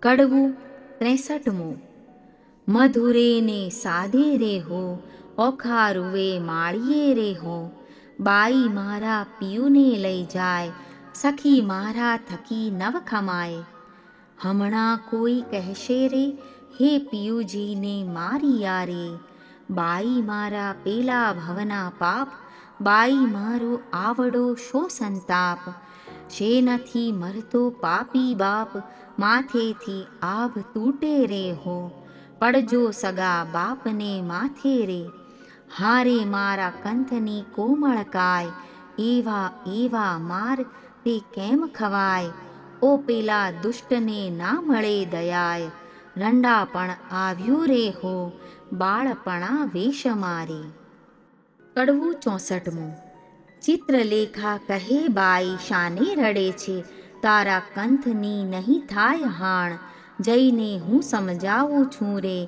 કડવું 63. મધુરે ને સાધે રે હો, ઓખા રૂવે માળીએ રે હો. બાઈ મારા પિયુને લઈ જાય, સખી મારા થકી નવ ખમાય. હમણાં કોઈ કહેશે રે, હે પિયુજીને મારી યારે. બાઈ મારા પેલા ભવના પાપ, બાઈ મારો આવડો શો સંતાપ. શે નથી મરતો પાપી બાપ, માથેથી આભ તૂટે રે હો. પડજો સગા બાપને માથે રે, હારે મારા કંથની કોમળ કાય. એવા એવા માર તે કેમ ખવાય, ઓ પેલા દુષ્ટને ના મળે દયાય. રંડાપણ આવ્યું રે હો, બાળપણા વેશ મારે. કડવું 64. ચિત્રલેખા કહે બાઈ શાને રડે છે, તારા કંથની નહીં થાય હાણ. જઈને હું સમજાવું છું રે,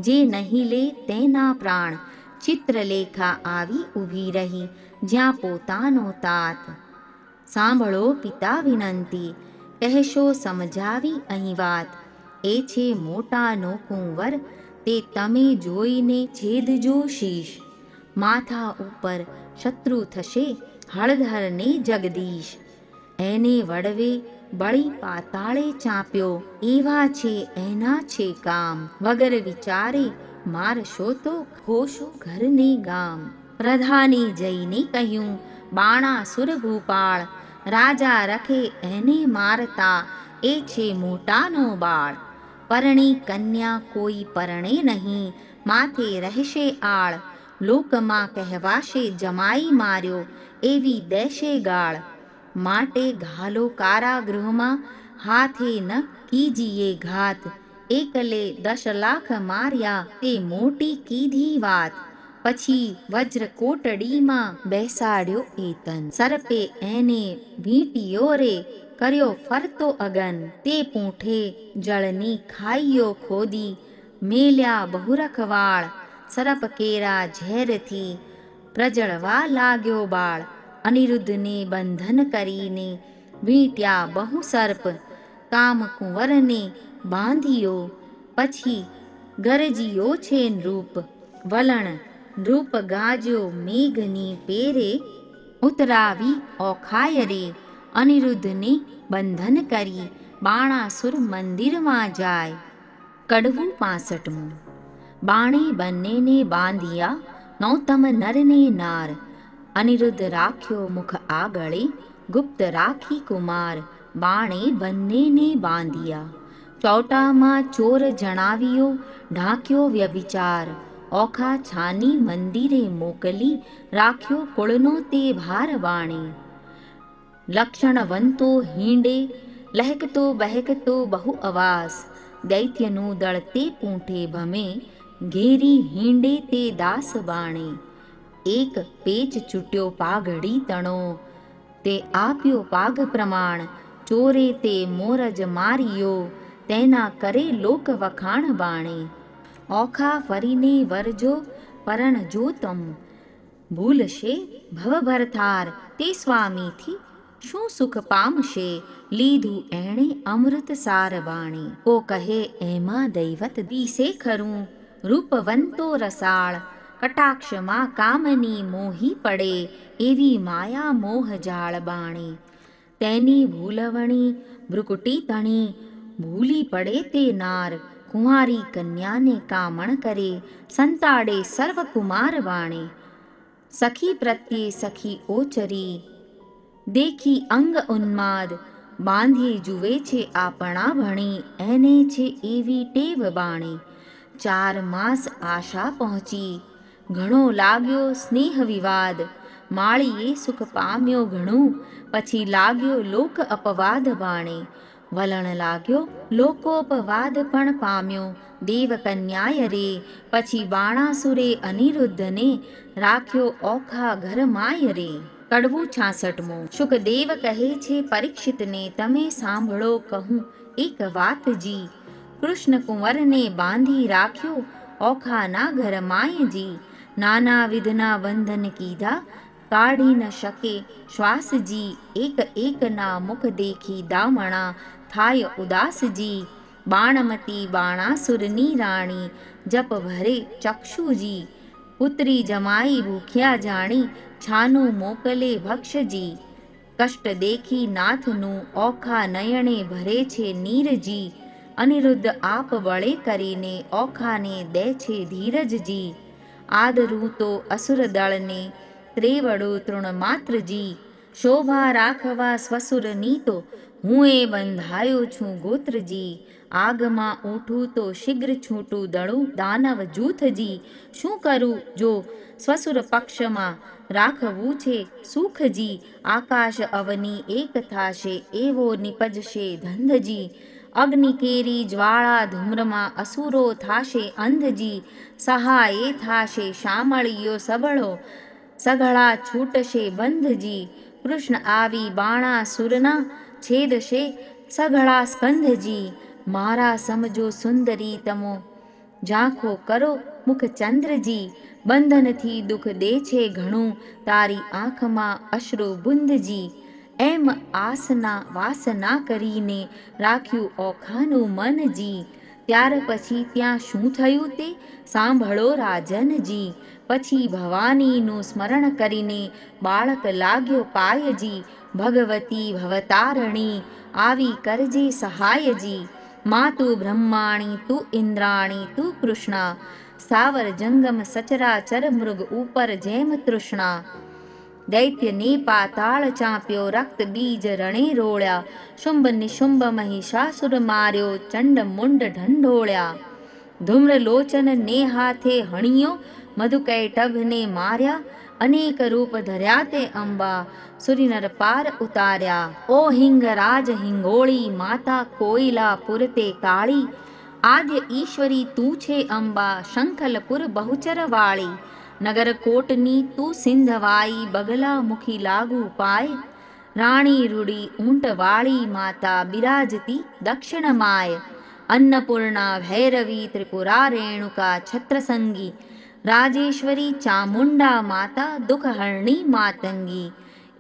જે નહીં લે તેના પ્રાણ. ચિત્રલેખા આવી ઊભી રહી, જ્યાં પોતાનો તાત. સાંભળો પિતા વિનંતી, કહેશો સમજાવી અહીં વાત. એ છે મોટાનો કુંવર, તે તમે જોઈને છેદજો શીશ. માથા ઉપર શત્રુ થશે, હળધરને જગદીશ. એને વડવે બળી પાતાળે ચાંપ્યો, એવા છે એના છે કામ. વગર વિચારે મારશો તો ખોશો ઘરને ગામ. પ્રધાને જઈને કહ્યું, બાણાસુર ભૂપાળ. રાજા રખે એને મારતા, એ છે મોટાનો બાળ. પરણી કન્યા કોઈ પરણે નહીં, માથે રહેશે આળ. લોકમાં કહેવાશે જમાઈ માર્યો, એવી દેશે ગાળ. માટે ઘાલો કારાગૃહમાં, હાથે ન કીજીએ ઘાત. એકલે 10 લાખ માર્યા, તે મોટી કીધી વાત. પછી વજ્ર કોટડીમાં બેસાડ્યો એતન, સર્પે એને વીંટ્યો રે, કર્યો ફરતો અગન. તે પૂંઠે જળની ખાઈઓ ખોદી, મેલ્યા બહુ રખવાળ. સર્પ કેરા ઝેરથી પ્રજળવા લાગ્યો બાળ. અનિરુદ્ધને બંધન કરીને વીંટ્યા બહુ સર્પ. કામ કુંવરને બાંધ્યો, પછી ગરજ્યો છે નૃપ. વલણ નૃપ ગાજ્યો મેઘની પેરે, ઉતરાવી ઓખાય રે. અનિરુદ્ધને બંધન કરી બાણાસુર મંદિરમાં જાય. કડવું 65. બાણે બંનેને બાંધ્યા, નૌતમ નરને નાર. અનિરુદ્ધ રાખ્યો મુખ આગળે, ગુપ્ત રાખી કુમાર. બાણે બંનેને બાંધ્યા, ચોટામાં ચોર જણાવ્યો, ઢાંક્યો વ્યભિચાર. ઓખા છાની મંદિરે મોકલી, રાખ્યો કુળનો તે ભાર બાણે. લક્ષણવંતો હિંડે, લહેકતો બહેકતો બહુ અવાસ. દૈત્યનું દળ તે પૂંઠે ભમે, ઘેરી હિંડે તે દાસ બાણે. એક પેચ છૂટ્યો પાઘડી તણો, તે આપ્યો પાઘ પ્રમાણ. ચોરે તે મોરજ માર્યો, તેના કરે લોક વખાણ બાણે. ઓખા ફરીને વરજો પરણ જો તમ, ભૂલશે ભવભરથાર. તે સ્વામીથી શું સુખ પામશે, લીધું એણે અમૃત સાર બાણે. કો કહે એમાં દૈવત દીસે ખરું, રૂપવંતો રસાળ. કટાક્ષમાં કામની મોહી પડે, એવી માયા મોહ જાળ બાણે. તેની ભૂલવણી ભ્રુકુટી તણી, ભૂલી પડે તે નાર. કુંવારી કન્યાને કામણ કરે, સંતાડે સર્વ કુમાર બાણે. સખી પ્રત્યે સખી ઓચરી, દેખી અંગ ઉન્માદ. બાંધી જુએ છે આપણા ભણી, એને છે એવી ટેવ બાણે. 4 માસ આશા પહોંચી, ઘણો લાગ્યો સ્નેહ વિવાદ. માળીએ સુખ પામ્યો ઘણું, પછી લાગ્યો લોક અપવાદ બાણે. વલણ લાગ્યો લોકોપવાદ પણ પામ્યો, દેવ કન્યાય રે. પછી બાણાસુરે અનિરુદ્ધને રાખ્યો ઓખા ઘરમાય રે. કડવું 66. શુકદેવ કહે છે પરીક્ષિતને, તમે સાંભળો કહું એક વાતજી. કૃષ્ણ કુંવરને બાંધી રાખ્યો, ઓખાના ઘરમાયજી. નાના વિધના બંધન કીધા, કાઢી ન શકે શ્વાસજી. એક એકના મુખ દેખી દામણા થાય ઉદાસજી. બાણમતી બાણાસુરની રાણી, જપ ભરે ચક્ષુજી, પુત્રી જમાઈ ભૂખ્યા જાણી, છાનું મોકલે ભક્ષજી, કષ્ટ દેખી નાથનું ઓખા નયણે ભરે છે નીરજી, અનિરુદ્ધ આપ બળે કરીને ઓખાને દે છે ધીરજજી, આદરું તો અસુર દળને ત્રેવડો તૃણ માત્રજી, શોભા રાખવા સ્વસુરની તો હું એ બંધાયો છું ગોત્રજી, આગમાં ઉઠું તો શીઘ્ર છૂટું દળું દાનવ જૂથજી, શું કરું જો સ્વસુર પક્ષમાં રાખવું છે સુખજી, આકાશ અવની એક થાશે એવો નિપજશે ધંધજી, અગ્નિ કેરી જ્વાળા ધૂમ્રમાં અસુરો થાશે અંધજી, સહાયે થાશે શામળીયો સબળો સઘળા છૂટશે બંધજી, કૃષ્ણ આવી બાણાસુરના છેદશે સઘળા સ્કંધજી, મારા સમજો સુંદરી તમો ઝાંખો કરો મુખચંદ્રજી, બંધનથી દુઃખ દે છે ઘણું તારી આંખમાં અશ્રુ બુંદજી, એમ આસના વાસના કરીને રાખ્યું ઓખાનું મનજી, ત્યાર પછી ત્યાં શું થયું તે સાંભળો રાજનજી, પછી ભવાનીનું સ્મરણ કરીને બાળક લાગ્યો પાયજી, ભગવતી ભવતારણી આવી કરજે સહાયજી, મા તું બ્રહ્માણી તું ઇન્દ્રાણી તું કૃષ્ણા, સ્થાવર જંગમ સચરાચર મૃગ ઉપર જેમ તૃષ્ણા, દૈત્યને પાતાળ ચાંપ્યો રક્ત બીજ રણે રોળ્યા, શુંભ નિશુંભ મહિષાસુર માર્યો ચંડ મુંડ ઢંઢોળ્યા, ધૂમ્રલોચન ને હાથે હણિયો મધુકૈટભને માર્યા, અનેક રૂપ ધર્યા તે અંબા સુરીનર પાર ઉતાર્યા, ઓ હિંગરાજ હિંગોળી માતા કોયલા પુરતે કાળી, આદ્ય ઈશ્વરી તું છે અંબા શંખલપુર બહુચર વાળી, નગરકોટની તું સિંધવાઈ બગલા મુખી લાગુ પાય, રાણી રૂડી ઊંટવાળી માતા બિરાજતી દક્ષિણ માય, અન્નપૂર્ણા ભૈરવી ત્રિપુરા રેણુકા છત્રસંગી, રાજેશ્વરી ચામુંડા માતા દુઃખહરણી માતંગી,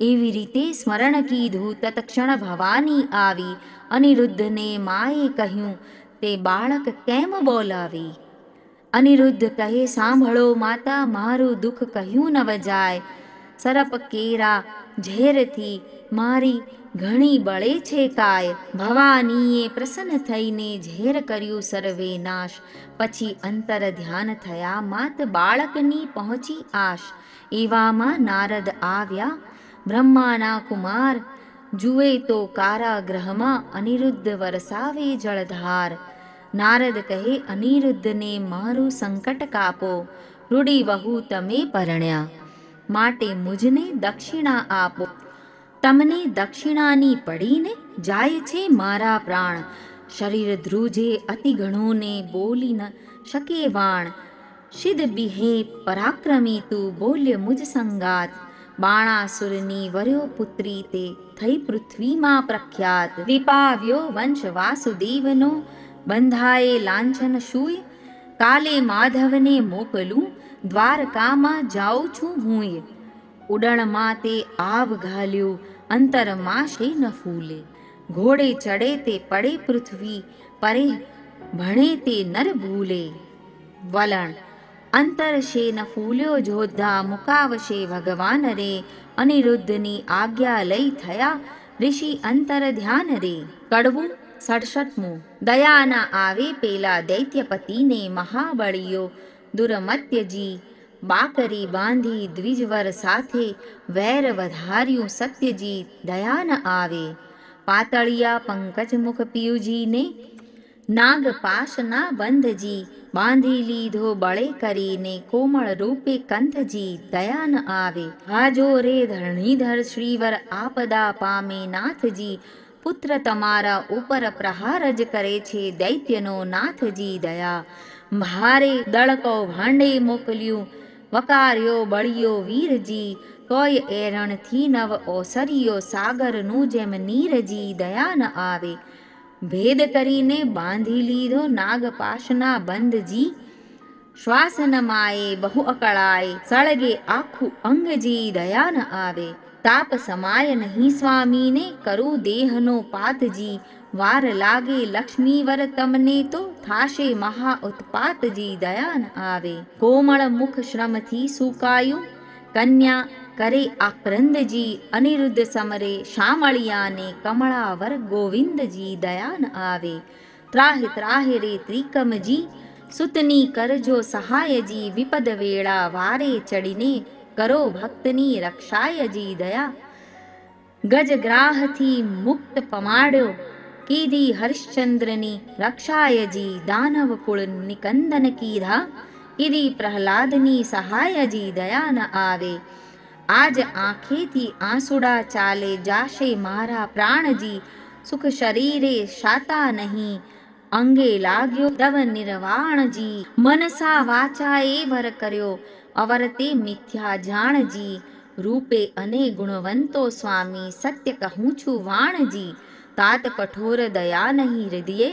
એવી રીતે સ્મરણ કીધું તત્ક્ષણ ભવાની આવી, અનિરુદ્ધને માએ કહ્યું તે બાળક કેમ બોલાવી, અનિરુદ્ધ કહે સાંભળો માતા મારું દુઃખ કહ્યું ન વજાય, સરપ કેરા ઝેરથી મારી ઘણી બળે છે કાય, ભવાનીએ પ્રસન્ન થઈને ઝેર કર્યું સર્વે નાશ, પછી અંતર ધ્યાન થયા માત બાળકની પહોંચી આશ, એવામાં નારદ આવ્યા બ્રહ્માના કુમાર, જુએ તો કારાગ્રહમાં અનિરુદ્ધ વરસાવે જળધાર, નારદ કહે અનિરુદ્ધને મારું સંકટ કાપો, રૂડી વહુ તમે પરણ્યા માટે મુજને દક્ષિણા આપો, તમને દક્ષિણાની પડીને જાય છે મારા પ્રાણ, શરીર ધ્રુજે અતિ ઘણું ને બોલી ન શકે વાણ, સિદ્ધ બિહે પરાક્રમી તું બોલ્ય મુજ સંગાત, બાણાસુરની વર્યો પુત્રી તે થઈ પૃથ્વીમાં પ્રખ્યાત, દીપાવ્યો વંશ વાસુદેવનો બંધાએ લાંછન શૂય, કાલે માધવને મોકલું દ્વારકામાં જાઉં છું હુંય, ઉડણમાં તે આવ ઘાલ્યું અંતરમાં શે ન ફૂલે, ઘોડે ચડે તે પડે પૃથ્વી પરે ભણે તે નર ભૂલે, વલણ અંતર શે ન ફૂલ્યો જોધા મુકાવશે ભગવાન રે, અનિરુદ્ધની આજ્ઞા લઈ થયા ઋષિ અંતર ધ્યાન રે, કડવું 67મું, દયા ના આવે પેલા દૈત્યપતિને મહાબળીયો દુર્મત્યજી, બાકરી બાંધી દ્વિજવર સાથે વૈર વધાર્યું સત્યજી, દયા ન આવે પાતળિયા પંકજ મુખ પિયુજીને નાગપાશના બંધજી, બાંધી લીધો બળે કરીને કોમળ રૂપે કંથજી, દયા ન આવે હાજો રે ધરણીધર શ્રીવર આપદા પામે નાથજી, પુત્ર તમારા ઉપર પ્રહાર જ કરે છે દૈત્યનો નાથજી, દયા ભારે દળકો ભાંડે મોકલ્યું વકાર્યો બળિયો વીરજી, તોય એરણથી નવ ઓસરિયો સાગરનું જેમ નીરજી, દયા ન આવે ભેદ કરીને બાંધી લીધો નાગપાશના બંધજી, શ્વાસન માએ બહુ અકળાય સળગે આખું અંગજી, દયા ન આવે તાપ સમાય નહીં સ્વામીને કરું દેહનો પાતજી, વાર લાગે લક્ષ્મીવર તમને તો થાશે મહા ઉત્પાતજી દયા ન આવે. કોમળ મુખ શ્રમથી સુકાયું કન્યા કરે આક્રંદજી, અનિરુદ્ધ સમરે શામળિયાને કમળાવર ગોવિંદજી દયા ન આવે. ત્રાહે ત્રાહે રે ત્રિકમજી સુતની કરજો સહાયજી, વિપદ વેળા વારે ચડીને કરો ભક્તની રક્ષાયજી દયા. ગજગ્રાહથી મુક્ત પમાડ્યો કીધી હરિશ્ચંદ્રની રક્ષાયજી, દાનવ કુળ નિકંદન કીધા કીધી પ્રહલાદની સહાયજી દયા ન આવે. આજ આંખેથી આંસુડા ચાલે જાશે મારા પ્રાણજી, સુખ શરીરે શાતા નહીં અંગે લાગ્યો દવ નિર્વાણજી. મનસા વાચા એ વર કર્યો અવરતે મિથ્યા જાણજી, રૂપે અને ગુણવંતો સ્વામી સત્ય કહું છું વાણજી. તાત કઠોર દયા નહીં હૃદયે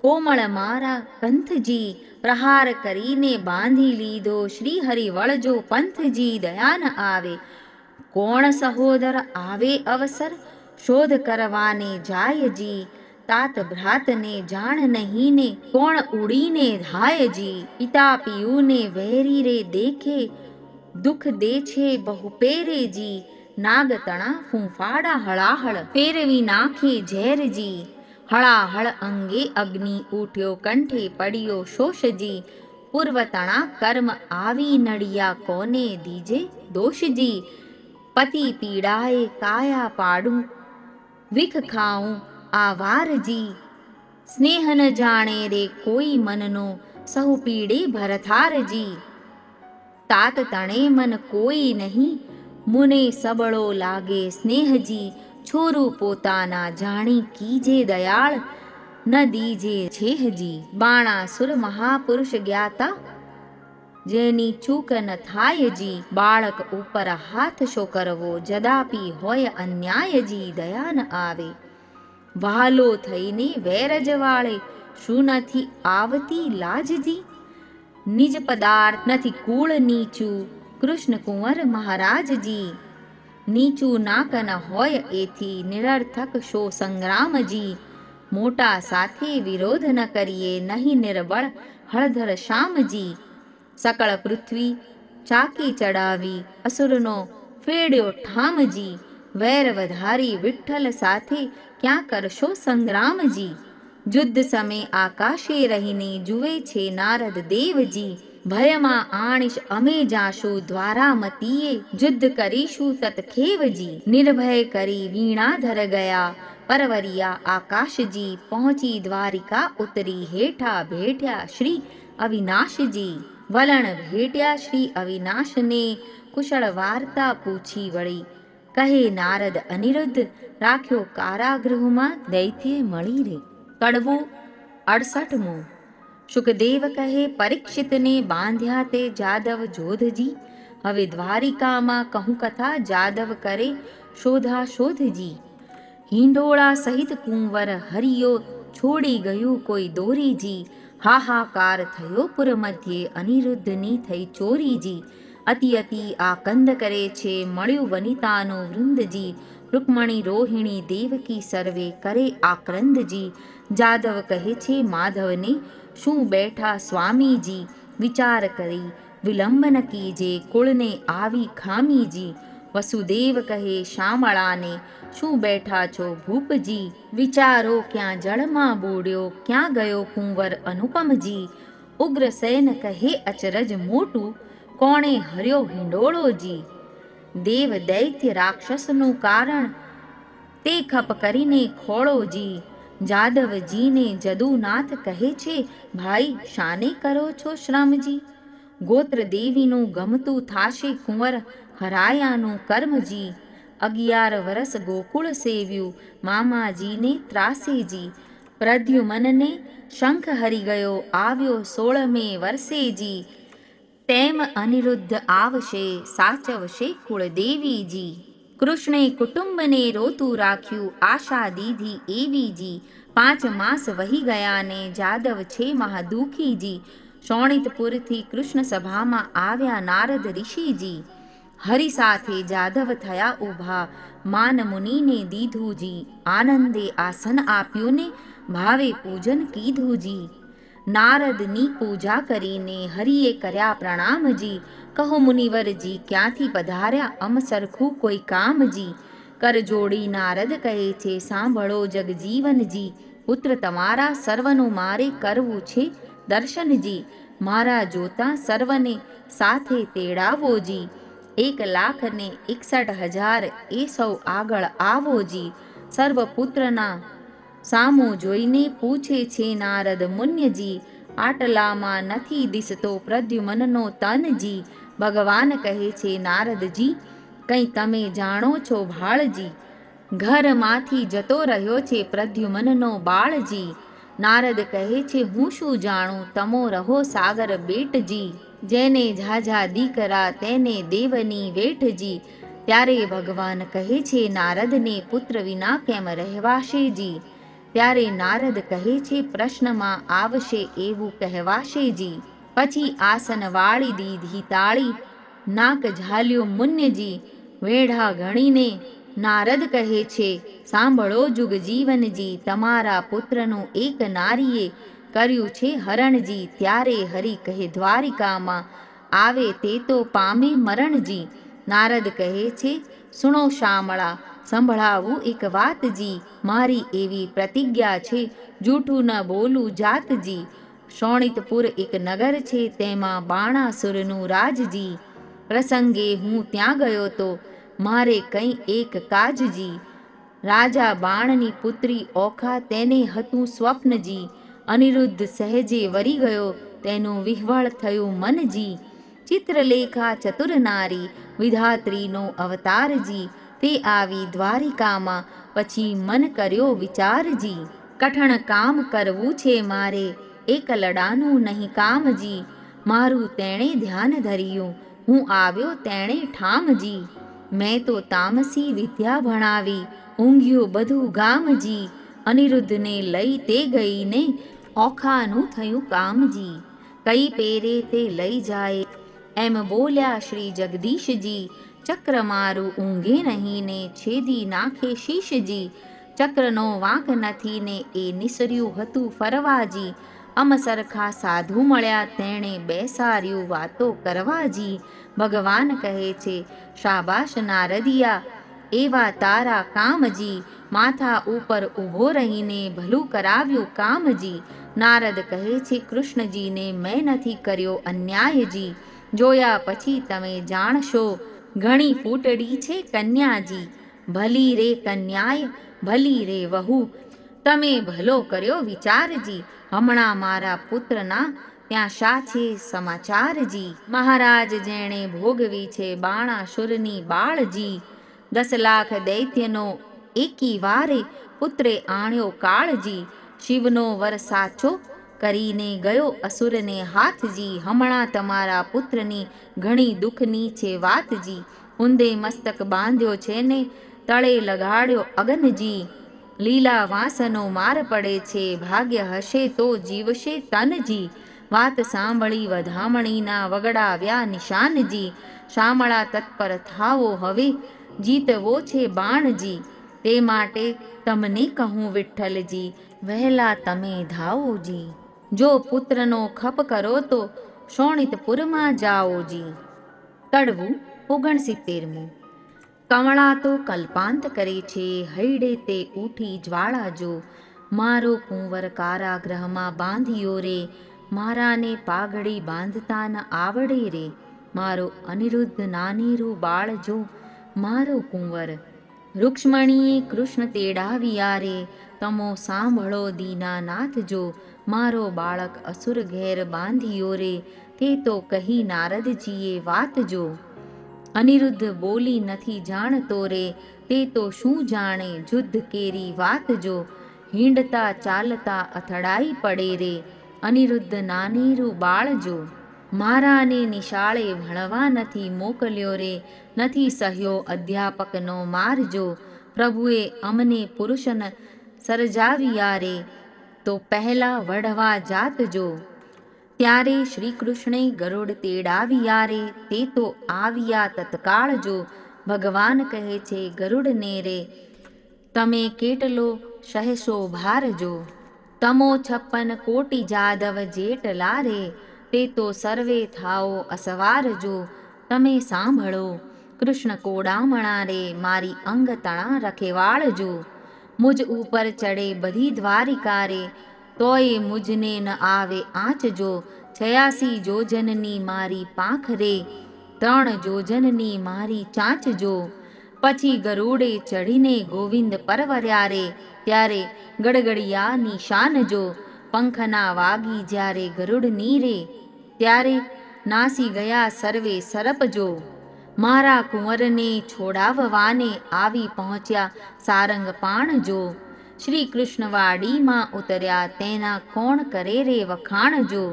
કોમળ મારા કંથજી, પ્રહાર કરીને બાંધી લીધો શ્રી હરિ વળજો પંથજી દયા ન આવે. કોણ સહોદર આવે અવસર શોધ કરવાને જાયજી, તાત ભ્રાતને જાણ નહીં ને કોણ ઉડીને ધાયજી. પિતા પિયુને વેરી રે દેખે દુઃખ દે છે બહુ પેરેજી, નાગતણા ફૂંફાડા હળાહળ ફેરવી નાખે ઝેરજી. હળાહળ અંગે અગ્નિ ઉઠ્યો કંઠે પડ્યો શોષજી, પૂર્વતણા કર્મ આવી નડિયા કોને દીજે દોષજી. પતિ પીડાએ કાયા પાડું વિખ ખાઉં આ વારજી, સ્નેહ ન જાણે રે કોઈ મનનો સહુ પીડે ભરથારજી. તાત તણે મન કોઈ નહીં મુને સબળો લાગે સ્નેહજી, છોરું પોતાના જાણી કીજે દયાળ ન દીજે છેહજી. બાણાસુર મહાપુરુષ જ્ઞાતા જેની ચૂક ન થાયજી, બાળક ઉપર હાથ શો કરવો જદાપી હોય અન્યાયજી દયા ન આવે. વહાલો થઈને વેરજ વાળે શું નથી આવતી લાજજી, નિજ પદાર્થ નથી કુળ નીચું કૃષ્ણ કુંવર મહારાજજી. નીચું નાક ન હોય એથી નિરર્થક શો સંગ્રામજી, મોટા સાથે વિરોધ ન કરીએ નહીં નિર્બળ હળધર શ્યામજી. સકળ પૃથ્વી ચાકી ચડાવી અસુરનો ફેડ્યો ઠામજી, વેર વધારી વિઠ્ઠલ સાથે ક્યાં કરશો સંગ્રામજી. યુદ્ધ સમય આકાશે રહીને જુએ છે નારદ દેવજી, ભયમાં આણીશ અમે જાશું દ્વારામતીએ યુદ્ધ કરીશું તત્ખેવજી. નિર્ભય કરી વીણાધર ગયા પરવરિયા આકાશજી, પહોંચી દ્વારિકા ઉતરી હેઠા ભેટ્યા શ્રી અવિનાશજી. વલણ ભેટ્યા શ્રી અવિનાશને કુશળ વાર્તા પૂછી વળી, કહે નારદ અનિરુદ્ધ રાખ્યો કારાગૃહમાં દૈત્ય મળી રે. કડવું 68. શુકદેવ કહે પરીક્ષિતને બાંધ્યા તે જાદવ જોધજી, હવે દ્વારિકામાં કહું કથા જાદવ કરે શોધા શોધજી. હિંડોળા સહિત કુંવર હરિયો છોડી ગયું કોઈ દોરીજી, હાહાકાર થયો પુર મધ્યે અનિરુદ્ધની થઈ ચોરીજી. અતિ અતિ આકંદ કરે છે મળ્યું વનિતાનું વૃંદજી, રૂકમણી રોહિણી દેવકી સર્વે કરે આક્રંદજી. જાદવ કહે છે માધવને શું બેઠા સ્વામીજી, વિચાર કરી વિલંબ ન કીજે કુળને આવી ખામીજી. વસુદેવ કહે શામળાને શું બેઠા છો ભૂપજી, વિચારો ક્યાં જળમાં બુડ્યો ક્યાં ગયો કુંવર અનુપમજી. ઉગ્રસેન કહે અચરજ મોટું કોણે હર્યો હિંડોળોજી, દેવ દૈત્ય રાક્ષસનું કારણ તે ખપ કરીને ખોળોજી. જાદવજીને જદુનાથ કહે છે ભાઈ શાને કરો છો શ્રમજી, ગોત્ર દેવીનું ગમતું થાશે કુંવર હરાયાનું કર્મજી. 11 વરસ ગોકુળ સેવ્યું મામાજીને ત્રાસેજી, પ્રદ્યુમનને શંખ હરી ગયો આવ્યો 16મે વર્ષેજી. તેમ અનિરુદ્ધ આવશે સાચવશે કુળદેવીજી, કૃષ્ણે કુટુંબને રોતું રાખ્યું આશા દીધી એવીજી. 5 માસ વહી ગયાને જાદવ છે મહાદુખીજી, શોણિતપુરથી કૃષ્ણ સભામાં આવ્યા નારદ ઋષિજી. હરિ સાથે જાદવ થયા ઊભા, માન મુનિને દીધું જી, આનંદે આસન આપ્યું ને ભાવે પૂજન કીધું જી. નારદની પૂજા કરીને હરિએ કર્યા પ્રણામજી, કહો મુનિવરજી ક્યાંથી પધાર્યા, અમ સરખું કોઈ કામજી. કર જોડી નારદ કહે છે, સાંભળો જગજીવનજી, પુત્ર તમારા સર્વનું મારે કરવું છે દર્શનજી. મારા જોતા સર્વને સાથે તેડાવોજી, 1,61,000 એ સૌ આગળ આવોજી. સર્વ પુત્રના સામો જોઈને પૂછે છે નારદ મુન્યજી, આટલામાં નથી દિસતો પ્રદ્યુમનનો તનજી. ભગવાન કહે છે નારદજી, કંઈ તમે જાણો છો ભાળજી, ઘરમાંથી જતો રહ્યો છે પ્રદ્યુમનનો બાળજી. નારદ કહે છે હું શું જાણું, તમો રહો સાગર બેટજી, જેને ઝાઝા દીકરા તેને દેવની વેઠજી. ત્યારે ભગવાન કહે છે નારદને, પુત્ર વિના કેમ રહેવાશેજી. ત્યારે નારદ કહે છે પ્રશ્નમાં આવશે એવું કહેવાશેજી. પછી આસન વાળી દીધી તાળી, નાક ઝાલ્યો મુન્યજી, વેઢા ગણીને નારદ કહે છે, સાંભળો જુગજીવનજી, તમારા પુત્રનું એક નારીએ કર્યું છે હરણજી. ત્યારે હરિ કહે દ્વારિકામાં આવે તે તો પામે મરણજી. નારદ કહે છે સુણો શામળા, સંભળાવું એક વાતજી, મારી એવી પ્રતિજ્ઞા છે જૂઠું ન બોલું જાતજી. શોણિતપુર એક નગર છે તેમાં બાણાસુરનું રાજજી. પ્રસંગે હું ત્યાં ગયો તો મારે કંઈ એક કાજજી. રાજા બાણની પુત્રી ઓખા તેને હતું સ્વપ્નજી. અનિરુદ્ધ સહેજે વરી ગયો તેનું વિહવળ થયું મનજી. ચિત્રલેખા ચતુર નારી વિધાત્રીનો અવતારજી, તે આવી દ્વારિકામાં પછી મન કર્યો વિચારજી. કઠણ કામ કરવું છે મારે, એકલડાનું નહીં કામજી. મારું તેણે ધ્યાન ધર્યું, હું આવ્યો તેણે ઠામજી. મેં તો તામસી વિદ્યા ભણાવી, ઊંઘ્યું બધું ગામજી. અનિરુદ્ધને લઈ તે ગઈને ઓખાનું થયું કામજી. કઈ પેરે તે લઈ જાય એમ બોલ્યા શ્રી જગદીશજી. ચક્ર મારું ઊંઘે નહીં ને છેદી નાખે શીશજી. ચક્રનો વાંક નથી ને એ નિસર્યું હતું ફરવાજી. અમ સરખા સાધુ મળ્યા તેણે બેસાર્યું વાતો કરવાજી. ભગવાન કહે છે શાબાશ નારદિયા, એવા તારા કામજી. માથા ઉપર ઊભો રહીને ભલું કરાવ્યું કામજી. નારદ કહે છે કૃષ્ણજીને મેં નથી કર્યો અન્યાયજી. જોયા પછી તમે જાણશો ઘણી ફૂટડી છે કન્યાજી. ભલી રે કન્યાય ભલી રે વહુ, તમે ભલો કર્યો વિચારજી. હમણાં મારા પુત્રના ત્યાં શા છે સમાચારજી. મહારાજ જેણે ભોગવી છે બાણાસુરની બાળજી. 10 લાખ દૈત્યનો એકી વારે પુત્રે આણ્યો કાળજી. શિવનો વર સાચો કરીને ગયો અસુરને હાથજી. હમણાં તમારા પુત્રની ઘણી દુઃખની છે વાતજી. ઊંધે મસ્તક બાંધ્યો છે ને તળે લગાડ્યો અગનજી. લીલા વાંસનો માર પડે છે, ભાગ્ય હશે તો જીવશે તનજી. વાત સાંભળી વધામણીના વગડાવ્યા નિશાનજી. શામળા તત્પર થાવો હવે જીતવો છે બાણજી. તે માટે તમને કહું વિઠ્ઠલજી, વહેલા તમે ધાવોજી. જો પુત્રનો ખપ કરો તો શોણિતપુરમાં જાઓજી. કડવું 69. કમળા તો કલ્પાંત કરે છે, હૈડે તે ઉઠી જ્વાળા જો. મારો કુંવર કારાગૃહમાં બાંધ્યો રે, મારાને પાઘડી બાંધતા ન આવડે રે. મારો અનિરુદ્ધ નાનીરું બાળ જો, મારો કુંવર. રૂક્ષ્મણીએ કૃષ્ણ તેડાવ્યા રે, તમો સાંભળો દીનાનાથ જો. મારો બાળક અસુર ઘેર બાંધ્યો રે, તે તો કહી નારદજીએ વાત જો. અનિરુદ્ધ બોલી નથી જાણતો રે, તે તો શું જાણે જુદ્ધ કેરી વાત જો. હિંડતા ચાલતા અથડાઈ પડે રે, અનિરુદ્ધ નાનીરું બાળ જો. મારાને નિશાળે ભણવા નથી મોકલ્યો રે, નથી સહ્યો અધ્યાપકનો મારજો. પ્રભુએ અમને પુરુષન સર્જાવ્યા રે, તો પહેલા વઢવા જાતજો. ત્યારે શ્રી કૃષ્ણે ગરુડ તેડાવ્યા રે, તે તો આવ્યા તત્કાળ જો. ભગવાન કહે છે ગરુડને રે, તમે કેટલો સહેશો ભારજો. તમો 56 કોટી જાદવ જેટલા રે, તે તો સર્વે થાઓ અસવાર જો. તમે સાંભળો કૃષ્ણ કોડામણા રે, મારી અંગ તણા રખેવાળજો. મુજ ઉપર ચડે બધી દ્વારિકા રે, તોય મુજને ન આવે આંચજો. 86 જોજનની મારી પાંખ રે, 3 જોજનની મારી ચાંચજો. પછી ગરુડે ચડીને ગોવિંદ પરવર્યા રે, ત્યારે ગડગડિયાની શાન જો. પંખના વાગી જ્યારે ગરુડની રે, ત્યારે નાસી ગયા સર્વે સરપ જો. મારા કુંવરને છોડાવવાને આવી પહોંચ્યા સારંગ પાણ જો. શ્રી કૃષ્ણ વાડીમાં ઉતર્યા, તેના કોણ કરે રે વખાણ જો.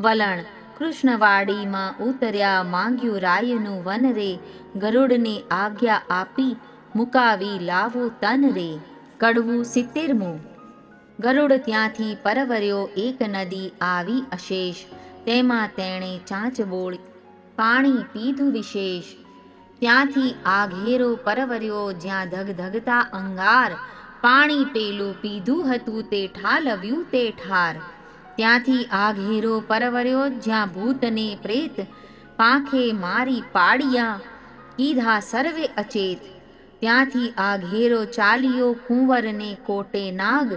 વલણ કૃષ્ણવાડીમાં ઉતર્યા, માંગ્યું રાયનું વન રે, ગરુડને આજ્ઞા આપી મુકાવી લાવો તન રે. કડવું 70મું. ગરુડ ત્યાંથી પરવર્યો, એક નદી આવી અશેષ, તેમાં તેણે ચાંચ બોળી પાણી પીધું વિશેષ. ત્યાંથી આઘેરો પરવર્યો, જ્યાં ધગધગતા અંગાર, પાણી પેલું પીધું હતું તે ઠાલવ્યું તે ઠાર. ત્યાંથી આઘેરો પરવર્યો, જ્યાં ભૂતને પ્રેત પાંખે મારી પાડ્યા, કીધા સર્વે અચેત. ત્યાંથી આઘેરો ચાલ્યો, કુંવરને કોટે નાગ,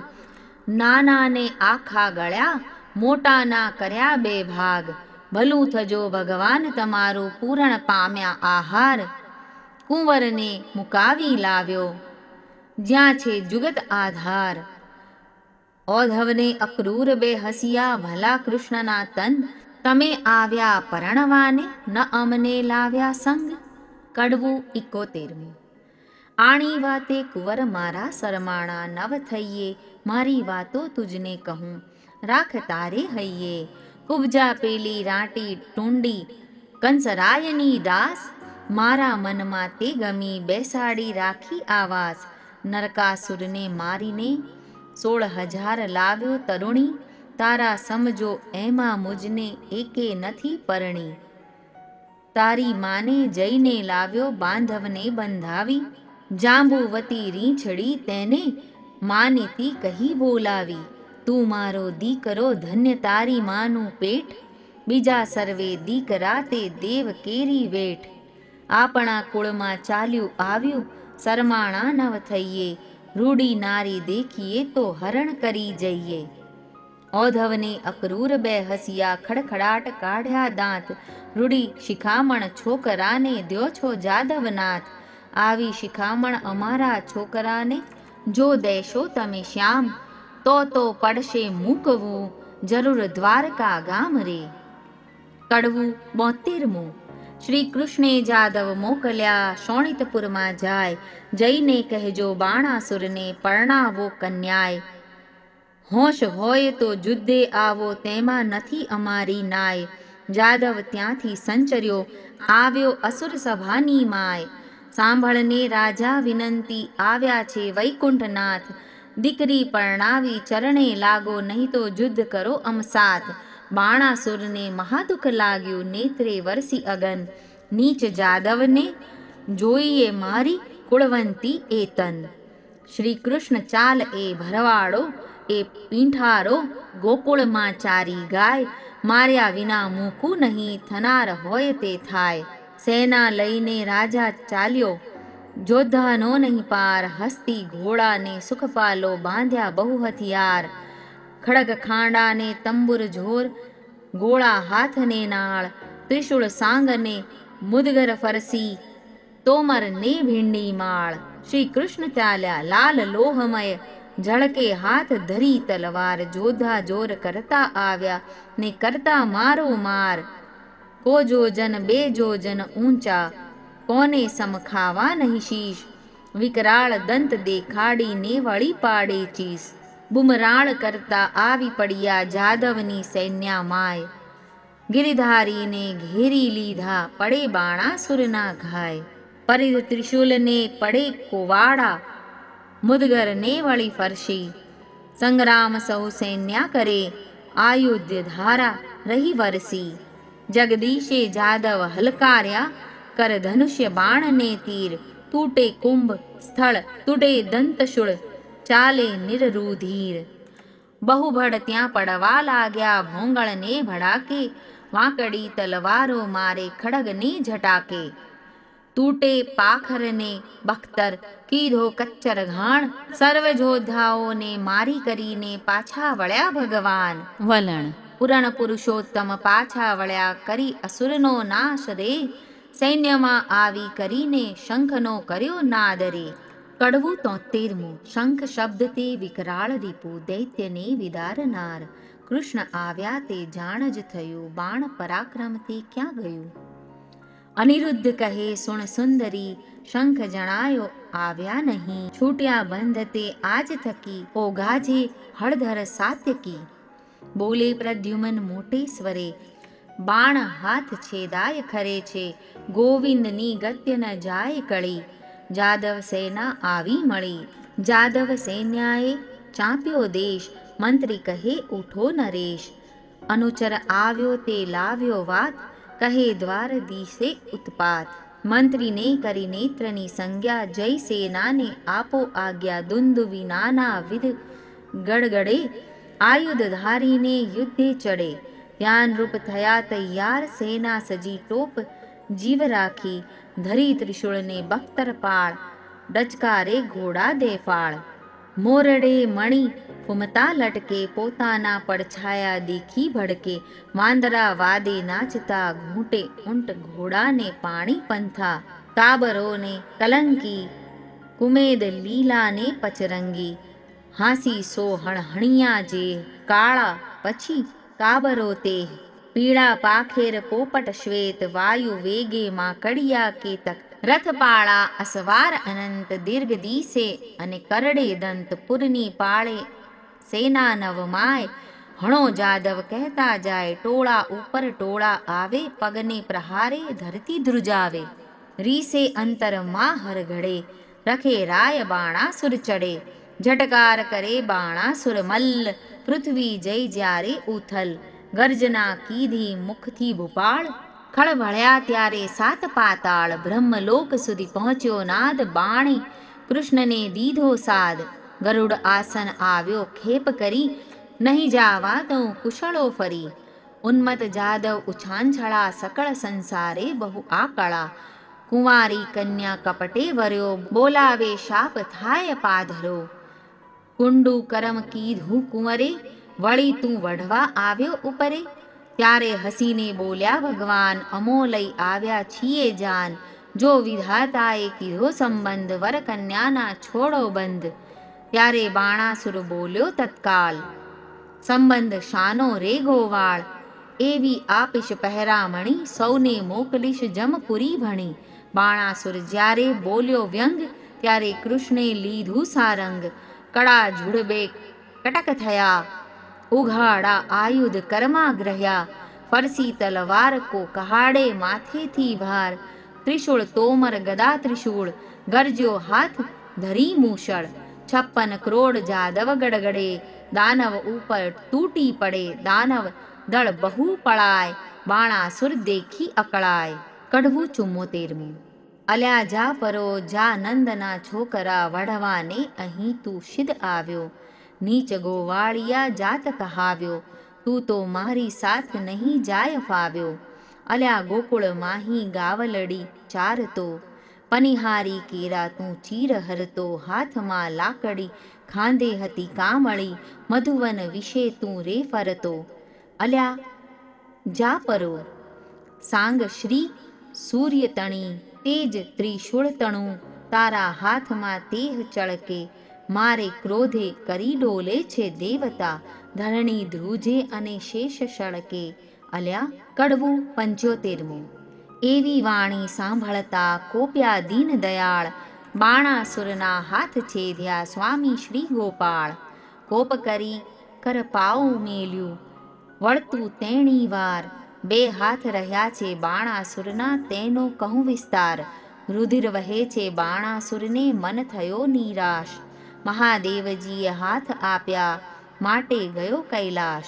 નાનાને આખા ગળ્યા, મોટાના કર્યા 2 ભાગ. ભલું થજો ભગવાન તમારું, પૂરણ પામ્યા આહાર. કુંવરને મુકાવી લાવ્યો, જ્યાં છે જુગત આધાર. ઓધવને અક્રૂર 2 હસિયા, ભલા કૃષ્ણના તન, તમે આવ્યા પરણવાને, ન અમને લાવ્યા સંગ. કડવું 71મું. આણી વાતે કુંવર મારા સરમાણા, નવ થઈએ મારી વાતો તુજને કહું, રાખ તારે હૈયે. કુબજા પેલી રાંટી ટુંડી, કંસરાયની દાસ, મારા મનમાં તે ગમી, બેસાડી રાખી આવાસ. નરકાસુરને મારીને 16,000 લાવ્યો તરુણી, તારા સમજો એમાં મુજને એકે નથી પરણી. તારી માને જઈને લાવ્યો, બાંધવને બંધાવી, જાંબુવતી રીંછડી તેને માનેતી કહી બોલાવી. તું મારો દીકરો, ધન્ય તારી માનું પેટ, બીજા સર્વે દીકરા તે દેવ કેરી વેઠ. આપણા કુળમાં ચાલ્યું આવ્યું, સરમાણા નવ થઈએ, રૂડી નારી દેખીએ તો હરણ કરી જઈએ. ઓધવને અક્રૂર 2 હસિયા, ખડખડાટ કાઢ્યા દાંત, રૂડી શિખામણ છોકરાને દ્યો છો જાદવનાથ. આવી શિખામણ અમારા છોકરાને જો દેશો તમે શ્યામ, તો પડશે મૂકવું જરૂર દ્વારકા ગામ રે. કડવું 72મું. શ્રી કૃષ્ણે જાદવ મોકલ્યા, શોણિતપુરમાં જાય, જઈને કહેજો બાણાસુરને પરણાવો કન્યાય. હોશ હોય તો જુદ્ધે આવો, તેમાં નથી અમારી નાય. જાદવ ત્યાંથી સંચર્યો, આવ્યો અસુર સભાની માય. સાંભળને રાજા વિનંતી, આવ્યા છે વૈકુંઠનાથ, દીકરી પરણાવી ચરણે લાગો, નહીં તો જુદ્ધ કરો અમસાત. બાણાસુરને મહાદુખ લાગ્યું, નેત્રે વરસી અગન, નીચ જાદવને જોઈએ મારી કુળવંતી એતન. શ્રી કૃષ્ણ ચાલ એ ભરવાડો, એ પીંઠારો, ગોકુળમાં ચારી ગાય, માર્યા વિના મૂકું નહીં, થનાર હોય તે થાય. સેના લઈને રાજા ચાલ્યો, જોધાનો નહીં પાર, હસ્તી ઘોડાને સુખપાલો, બાંધ્યા બહુ હથિયાર. ખડગ ખાંડાને તંબુર ઝોર, ગોળા હાથને નાળ, ત્રિશુળ સાંગને મુદગર ફરસી, તોમર ને ભીંડી માળ. શ્રી કૃષ્ણ ચાલ્યા લાલ લોહમય, ઝળકે હાથ ધરી તલવાર, જોધા જોર કરતા આવ્યા ને કરતા મારો માર. કો જોજન 2 જોજન ઊંચા, કોને સમખાવા નહીં શીશ, વિકરાળ દંત દેખાડીને વળી પાડે ચીસ. બુમરાળ કરતા આવી પડ્યા જાદવની સૈન્યા માય, ગિરિધારીને ઘેરી લીધા પડે બાણાસુરના ઘાય. પરિધ ત્રિશુલને પડે કોવાડા, મુદગરને વળી ફરશી, સંગ્રામ સૌ સૈન્યા કરે, આયુધ્ય ધારા રહી વરસી. જગદીશે જાદવ હલકાર્યા કર ધનુષ્ય બાણ ને તીર. તૂટે કુંભ સ્થળ તૂટે દંતશુળ ચાલે નિરરુધીર. બહુભડ ત્યાં પડવા લાગ્યા ભોંગળને ભડાકે. વાંકડી તલવારો મારે ખડગને ઝટાકે. તૂટે પાખરને બખ્તર કીધો કચ્ચર ઘાણ. સર્વ જોધાઓને મારી કરીને પાછા વળ્યા ભગવાન. વલણ પુરાણ પુરુષોત્તમ પાછા વળ્યા કરી અસુરનો નાશ રે. સૈન્યમાં આવી કરીને શંખનો કર્યો નાદ રે. કડવું 73. શંખ શબ્દ તે વિકરાળ રીપુ દૈત્યને વિદારનાર. કૃષ્ણ આવ્યા તે જાણ જ થયું બાણ પરાક્રમ તે ક્યાં ગયું. અનિરુદ્ધ કહે સુણ સુંદરી શંખ જણાયો આવ્યા નહીં. છૂટ્યા બંધ તે આજ થકી ઓ ગાજે હળધર સાત્યકી. બોલે પ્રદ્યુમન મોટે સ્વરે બાણ હાથ છેદાય ખરે છે. ગોવિંદની ગત્ય ન જાય કળી. જાદવ સેના આવી મળી. જાદવ સૈન્યાએ ચાંપ્યો દેશ. મંત્રી કહે ઉઠો નરેશ. અનુચર આવ્યો તે લાવ્યો વાત. કહે દ્વારદીશે ઉત્પાત. મંત્રીને કરી નેત્રની સંજ્ઞા. જય સેનાને આપો આજ્ઞા. દુંદુભી નાના વિધ ગડગડે. આયુધ ધારીને યુદ્ધે ચડે. ધ્યાનરૂપ થયા તૈયાર સેના સજી ટોપ. જીવ રાખી ધરી ત્રિશૂળને બખ્તર પાળ. ડચકારે ઘોડા દેફાળ. મોરડે મણી ફૂમતા લટકે. પોતાના પડછાયા દેખી ભડકે. વાંદરા વાદે નાચતા ઘૂંટે ઊંટ ઘોડાને પાણી પંથા. કાબરોને કલંકી કુમેદ લીલાને પચરંગી. હાંસી સો હણહણિયા જે કાળા પછી કાબરો તે. પીળા પાખેર પોપટ શ્વેત વાયુ વેગે માકડિયા કેતક. રથપાળા અસવાર અનંત દીર્ઘ દીસે અને કરડે દંત. પુરની પાળે સેના નવમાય. હણો જાદવ કહેતા જાય. ટોળા ઉપર ટોળા આવે. પગને પ્રહારે ધરતી ધ્રુજાવે. રીસે અંતરમાં હરઘડે. રખે રાય બાણાસુર ચડે. ઝટકાર કરે બાણાસુર મલ્લ. પૃથ્વી જય જ્યારે ઉથલ. ગર્જના કીધી મુખથી ભૂપાળ. ખળભળ્યા ત્યારે સાત પાતાળ. બ્રહ્મલોક સુધી પહોંચ્યો નાદ. બાણે કૃષ્ણને દીધો સાદ. ગરુડ આસન આવ્યો ખેપ કરી. નહીં જાવા દઉં કુશળો ફરી. ઉન્મત જાદવ ઉછાંછળા. સકળ સંસારે બહુ આકળા. કુંવારી કન્યા કપટે વર્યો. બોલાવે શાપ થાય પાધરો. કુંડુ કરમ કીધું કુંવરે. વળી તું વઢવા આવ્યો ઉપરે. ત્યારે હસીને બોલ્યા ભગવાન. અમો લઈ આવ્યા છીએ જાન. જો વિધાતાએ કીધો સંબંધ. વર કન્યાના છોડો બંધ. ત્યારે બાણાસુર બોલ્યો તત્કાલ. સંબંધ શાનો રે ગોવાળ. એવી આપીશ પહેરામણી. સૌને મોકલીશ જમપુરી ભણી. બાણાસુર જ્યારે બોલ્યો વ્યંગ. ત્યારે કૃષ્ણે લીધું સારંગ. કડા ઝુડબે કટક થયા. ઉઘાડા આયુધ કરમાં ગ્રહ્યા. ફરસી તલવાર કો કહાડે માથેથી ભાર. ત્રિશૂળ તોમર ગદા ત્રિશૂળ. ગરજ્યો હાથ ધરી મૂષળ. 56 કરોડ જાદવ ગડગડે. દાનવ ઉપર તૂટી પડે. દાનવ દળ બહુ પળાય. બાણાસુર દેખી અકળાય. કડવું 74. અલ્યા જા પરો જા નંદના છોકરા. વઢવાને અહીં તું સિદ્ધ આવ્યો. નીચ ગોવાળિયા જાત કહાવ્યો. તું તો મારી સાથ નહીં જાય ફાવ્યો. અલ્યા ગોકુળ માહી ગાવલડી ચારતો. પનિહારી કેરા તું ચીર હરતો. હાથમાં લાકડી ખાંધે હતી કામળી. મધુવન વિશે તું રે ફરતો. અલ્યા જા પરો સાંગ શ્રી સૂર્ય તણી. તેજ ત્રિશૂળ તણું. તારા હાથમાં તેહ ચળકે. મારે ક્રોધે કરી ડોલે છે દેવતા. ધરણી ધ્રુજે અને શેષ સળકે. અલ્યા કડવું 75. એવી વાણી સાંભળતા કોપ્યા દીન દયાળ. બાણાસુરના હાથ છેદ્યા સ્વામી શ્રી ગોપાળ. કોપ કરી કર પાઉં મેલ્યું વળતું તેણી વાર. બે હાથ રહ્યા છે બાણાસુરના તેનો કહું વિસ્તાર. રુધિર વહે છે બાણાસુરને મન થયો નિરાશ. મહાદેવજીએ હાથ આપ્યા માટે ગયો કૈલાશ.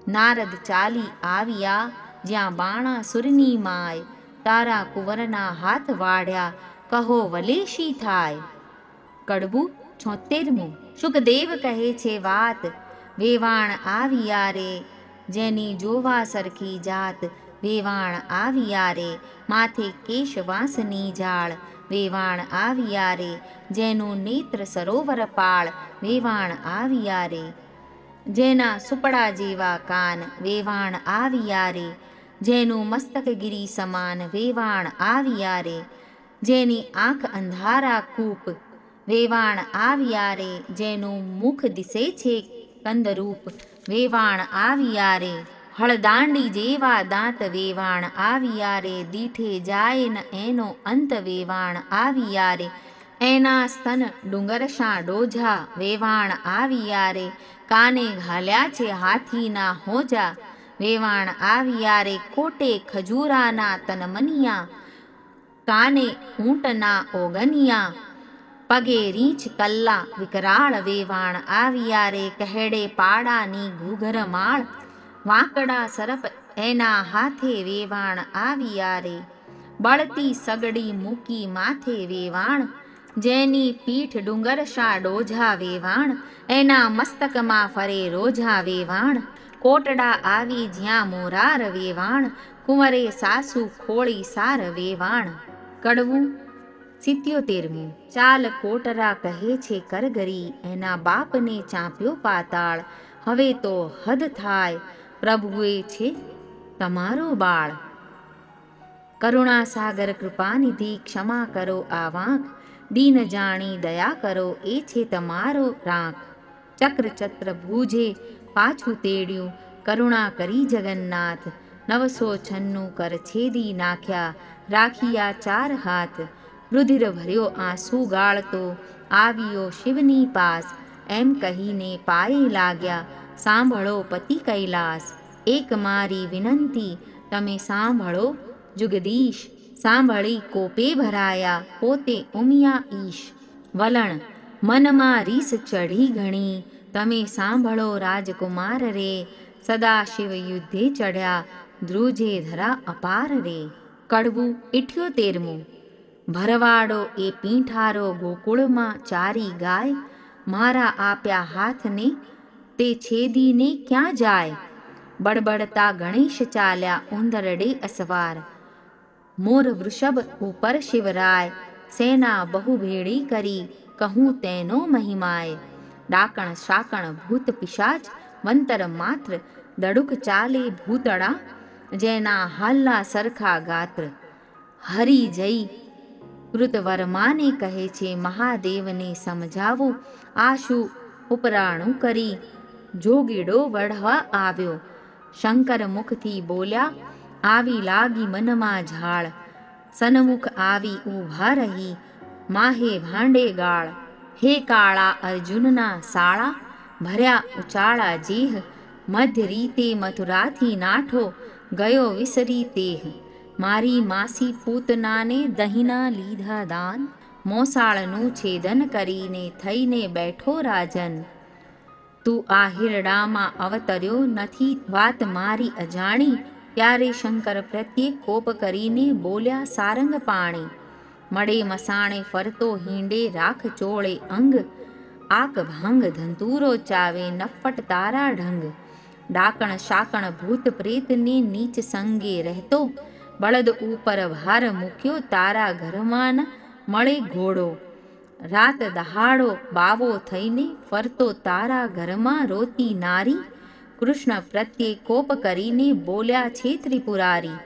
નારદ ચાલી આવ્યા જ્યાં બાણાસુરની માય, તારા કુંવરના હાથ વાળ્યા, કહો વલેશી થાય. કડવું 76. શુકદેવ કહે છે વાત, વેવાણ આવ્યા રે, જેની જોવા સરખી જાત. વેવાણ આવ્યા રે, માથે કેશવાસની જાળ. વેવાણ આવ્યા રે, જેનું નેત્ર સરોવર પાળ. વેવાણ આવ્યા રે, જેના સુપડા જેવા કાન. વેવાણ આવ્યા રે, જેનું મસ્તક ગિરી સમાન. વેવાણ આવ્યા રે, જેની આંખ અંધારા કૂપ. વેવાણ આવ્યા રે, જેનું મુખ દિશે છે કંદરૂપ. વેવાણ આવ્યા રે, હળદાંડી જેવા દાંત. વેવાણ આવ્યા રે, દીઠે જાય ન એનો અંત. વેવાણ આવ્યા રે, એના સ્તન ડુંગરશા ડોઝા. વેવાણ આવ્યા રે, કાને ઘાલ્યા છે હાથીના હોજા. વેવાણ આવ્યા રે, કોટે ખજૂરાના તનમનિયા. કાને ઊંટના ઓગનિયા, પગે રીંછ કલ્લા વિકરાળ. વેવાણ આવ્યા રે, કહેડે પાડાની ઘૂઘર માળ. વાંકડા સરપ એના હાથે. વેવાણ આવ્યા રે, બળતી સગડી મૂકી માથે. વેવાણ, જેની પીઠ ડુંગરશા ડોઝા. વેવાણ, એના મસ્તકમાં ફરે રોઝા. વેવાણ, કોટડા આવી જ્યાં મોરાર. વેવાણ, કુંવરે સાસુ ખોળી સાર. વેવાણ. કડવું 77. ચાલ કોટરા કહે છે કરગરી, એના બાપને ચાંપ્યો પાતાળ. હવે તો હદ થાય, પ્રભુએ છે તમારો બાળ. કરુણા સાગર કૃપાનિધિ, ક્ષમા કરો આ વાંક. દીન જાણી દયા કરો, એ છે તમારો રાંક. ચક્ર છત્ર ભુજે પાછું તેડ્યું, કરુણા કરી જગન્નાથ. 996 કર છેદી નાખ્યા, રાખ્યા 4 હાથ. રુધિર ભર્યો આંસુ ગાળતો, આવ્યો શિવની પાસ. એમ કહીને પાયે લાગ્યા, સાંભળો પતિ કૈલાસ. એક મારી વિનંતી તમે સાંભળો જુગદીશ. સાંભળી કોપે ભરાયા, પોતે ઉમિયા ઈશ. વલણ મનમાં રીસ ચઢી ઘણી, તમે સાંભળો રાજકુમાર રે. સદાશિવ યુદ્ધે ચઢ્યા, ધ્રુજે ધરા અપાર રે. કડવું 78. ભરવાડો એ પીંઠારો ગોકુળમાં ચારી ગાય. મારા આપ્યા હાથને તે છેદીને ક્યાં જાય. બડબડતા ગણેશ ચાલ્યા, ઉંદરડે અસવાર. મોર વૃષભ ઉપર શિવરાય, સેના બહુ ભેળી કરી. કહું તેનો મહિમાય. ડાકણ શાકણ ભૂત પિશાચ, વંતર માત્ર. દડુક ચાલે ભૂતળા, જેના હાલ્લા સરખા ગાત્ર. હરી જઈ કૃતવર્માને કહે છે, મહાદેવને સમજાવો. આશુ ઉપરાણું કરી, જોગીડો વઢવા આવ્યો. શંકર મુખથી બોલ્યા, આવી લાગી મનમાં ઝાળ. સન્મુખ આવી ઊભા રહી, માહે ભાંડે ગાળ. હે કાળા અર્જુનના સાળા, ભર્યા ઉચાળા જેહ. મધ્ય રીતે મથુરાથી નાઠો, ગયો વિસરી તેહ. મારી માસી પૂતનાને દહીંના લીધા દાન. મોસાળનું છેદન કરીને થઈને બેઠો રાજન. તું આ હિરડામાં અવતર્યો નથી, વાત મારી અજાણી. ત્યારે શંકર પ્રત્યે કોપ કરીને બોલ્યા સારંગ પાણી. મળે મસાણે ફરતો હિંડે રાખ ચોળે અંગ. આક ભાંગ ધંતુરો ચાવે નફટ તારા ઢંગ. ડાકણ શાકણ ભૂત પ્રેતને નીચ સંગે રહેતો. બળદ ઉપર ભાર મૂક્યો તારા ઘરમાં ન મળે ઘોડો. રાત દહાડો બાવો થઈને ફરતો તારા ઘરમાં રોતી નારી. કૃષ્ણ પ્રત્યે કોપ કરીને બોલ્યા છે ત્રિપુરારી.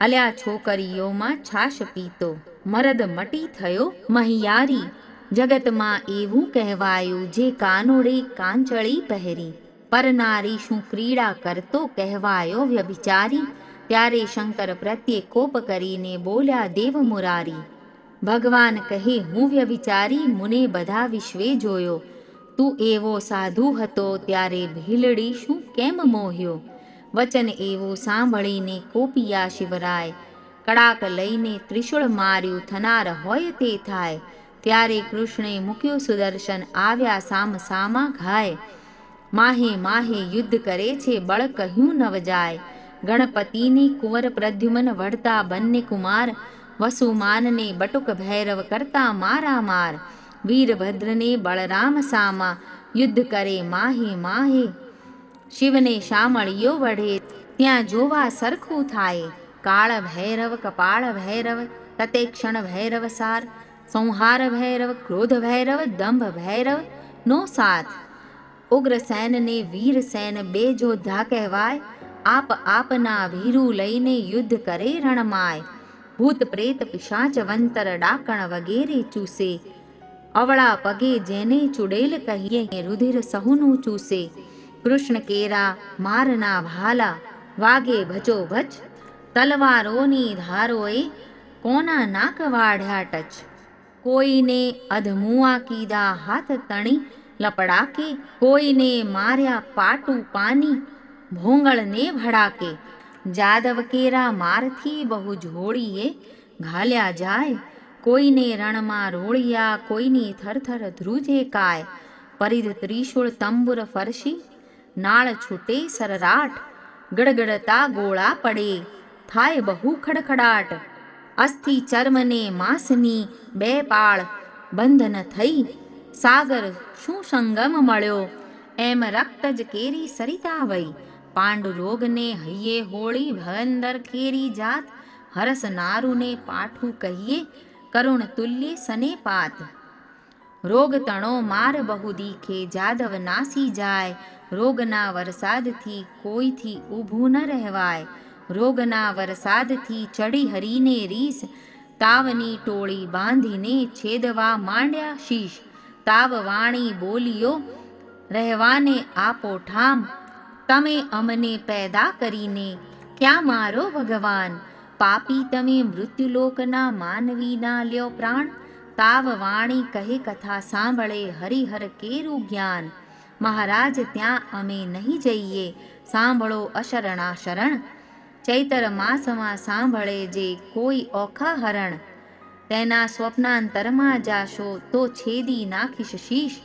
અલ્યા છોકરીઓમાં છાશ પીતો, મરદ મટી થયો મહિયારી. જગતમાં એવું કહેવાયું, જે કાનોડે કાંચળી પહેરી. પરનારી શું ક્રીડા કરતો, કહેવાયો વ્યભિચારી. ત્યારે શંકર પ્રત્યે કોપ કરીને બોલ્યા દેવ મુરારી. ભગવાન કહે હું વ્યભિચારી, મુને બધા વિશ્વે જોયો. તું એવો સાધુ હતો ત્યારે ભીલડી શું કેમ મોહ્યો. વચન એવું સાંભળીને કોપિયા શિવરાય. કડાક લઈને ત્રિશુળ માર્યું, થનાર હોય તે થાય. ત્યારે કૃષ્ણે મૂક્યું સુદર્શન, આવ્યા સામ સામા ઘાય. માહે માહે યુદ્ધ કરે છે બળ કહ્યું નવ જાય. ગણપતિને કુંવર પ્રદ્યુમન વઢતા બંને કુમાર, વસુમાનને બટુક ભૈરવ કરતા મારા માર. વીરભદ્રને બળરામ સામા યુદ્ધ કરે માહે માહે. શિવને શામળિયો વઢે ત્યાં જોવા સરખું થાય. કાળ ભૈરવ કપાળ ભૈરવ તતેક્ષણ ભૈરવ સાર. સંહાર ભૈરવ ક્રોધ ભૈરવ દંભ ભૈરવ નો સાથ. ઉગ્રસેન ને વીરસેન બે જોધા કહેવાય. આપ આપના ભીરું લઈને યુદ્ધ કરે રણમાય. ભૂત પ્રેત પિશાચ વંતર ડાકણ વગેરે ચૂસે. અવળા પગે જેને ચુડેલ કહીએ રુધિર સહુનું ચૂસે. કૃષ્ણ કેરા મારના ભાલા વાગે ભચો ભચ. તલવારોની ધારોએ કોના નાક વાઢ્યા ટચ. કોઈને અધમુઆ કીધા હાથ તણી લપડાકે. કોઈને માર્યા પાટું પાની ભોંગળને ભડાકે. જાદવ કેરા મારથી બહુ જોડીએ ઘાલ્યા જાય. કોઈને રણમાં રોળિયા કોઈની થરથર ધ્રુજે કાય. પરિધ ત્રિશૂળ તંબુર ફરશી નાળ છૂટે સરરાટ. ગડગડતા ગોળા પડે થાય બહુ ખડખડાટ. અસ્થિ ચર્મને માંસની બે પાળ બંધન થઈ. સાગર શું સંગમ મળ્યો એમ રક્ત જ કેરી સરિતા વઈ. પાંડુ રોગને હૈયે હોળી ભયંદર કેરી જાત. હરસ નારુને પાઠું કહીએ કરુણ તુલ્ય સને પાત. રોગ તણો માર બહુ દીખે જાદવ નાસી જાય. રોગના વરસાદથી કોઈથી ઊભું ન રહેવાય. રોગના વરસાદથી ચડી હરીને રીસ. તાવની ટોળી બાંધીને છેદવા માંડ્યા શીશ. તાવ વાણી બોલીઓ રહેવાને આપો ઠામ. તમે અમને પેદા કરીને ક્યાં મારો ભગવાન. પાપી તમે મૃત્યુલોકના માનવીના લ્યો પ્રાણ. તાવ વાણી કહે કથા સાંભળે હરિહર કેરું જ્ઞાન. મહારાજ ત્યાં અમે નહીં જઈએ સાંભળો અશરણા શરણ. ચૈતર માસમાં સાંભળે જે કોઈ ઓખા હરણ. તેના સ્વપ્નાંતરમાં જાશો તો છેદી નાખીશ શીશ.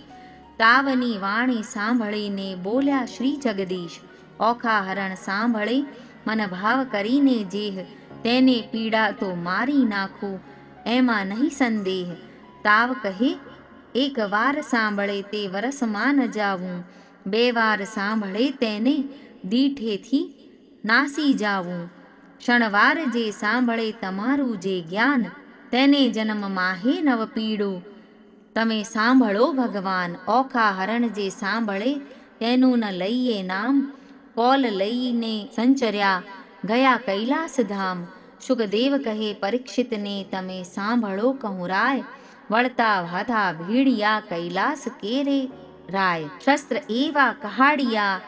તાવની વાણી સાંભળીને બોલ્યા શ્રી જગદીશ. ઓખા હરણ સાંભળે મન ભાવ કરીને જેહ. તેને પીડા તો મારી નાખું એમાં નહીં સંદેહ. તાવ કહે એક વાર સાંભળે તે વરસમાં ન જાવું. બે વાર સાંભળે તેને દીઠેથી નાસી જાવું. ક્ષણવાર જે સાંભળે તમારું જે જ્ઞાન. તેને જન્મ માહે નવ પીડું તમે સાંભળો ભગવાન. ઓખા હરણ જે સાંભળે તેનું ન લઈએ નામ. કોલ લઈને સંચર્યા ગયા કૈલાસ ધામ. સુખદેવ કહે પરીક્ષિતને તમે સાંભળો કહું રાય. વળતા વાધા ભીડિયા કૈલાસ કેરે રાય. શસ્ત્ર એવા કહાડિયા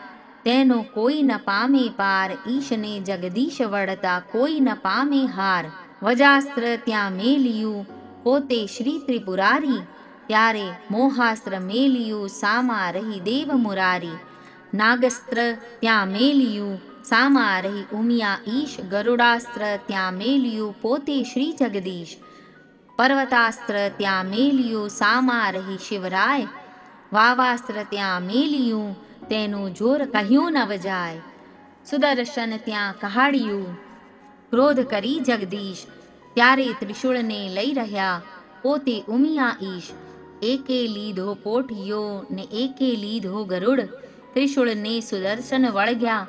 તેનો કોઈ ન પામે પાર. ઈશને જગદીશ વળતા કોઈ ન પામે હાર. વજાસ્ત્ર ત્યાં મેલ્યું પોતે શ્રી ત્રિપુરારી. ત્યારે મોહાસ્ત્ર મેલ્યું સામા રહી દેવ મુરારી. નાગસ્ત્ર ત્યાં મેલ્યું સામા રહી ઉમિયા ઈશ. ગરુડાસ્ત્ર ત્યાં મેલ્યું પોતે શ્રી જગદીશ. પર્વતાસ્ત્ર ત્યાં મેલ્યું સામા રહી શિવરાય. વાવાસ્ત્ર ત્યાં મેલ્યું તેનું જોર કહ્યું ન વજાય. સુદર્શન ત્યાં કહાડ્યું ક્રોધ કરી જગદીશ. ત્યારે ત્રિશૂળને લઈ રહ્યા પોતે ઉમિયા ઈશ. એકે લીધો પોઠિયો ને એકે લીધો ગરુડ. ત્રિશૂળને સુદર્શન વળગ્યા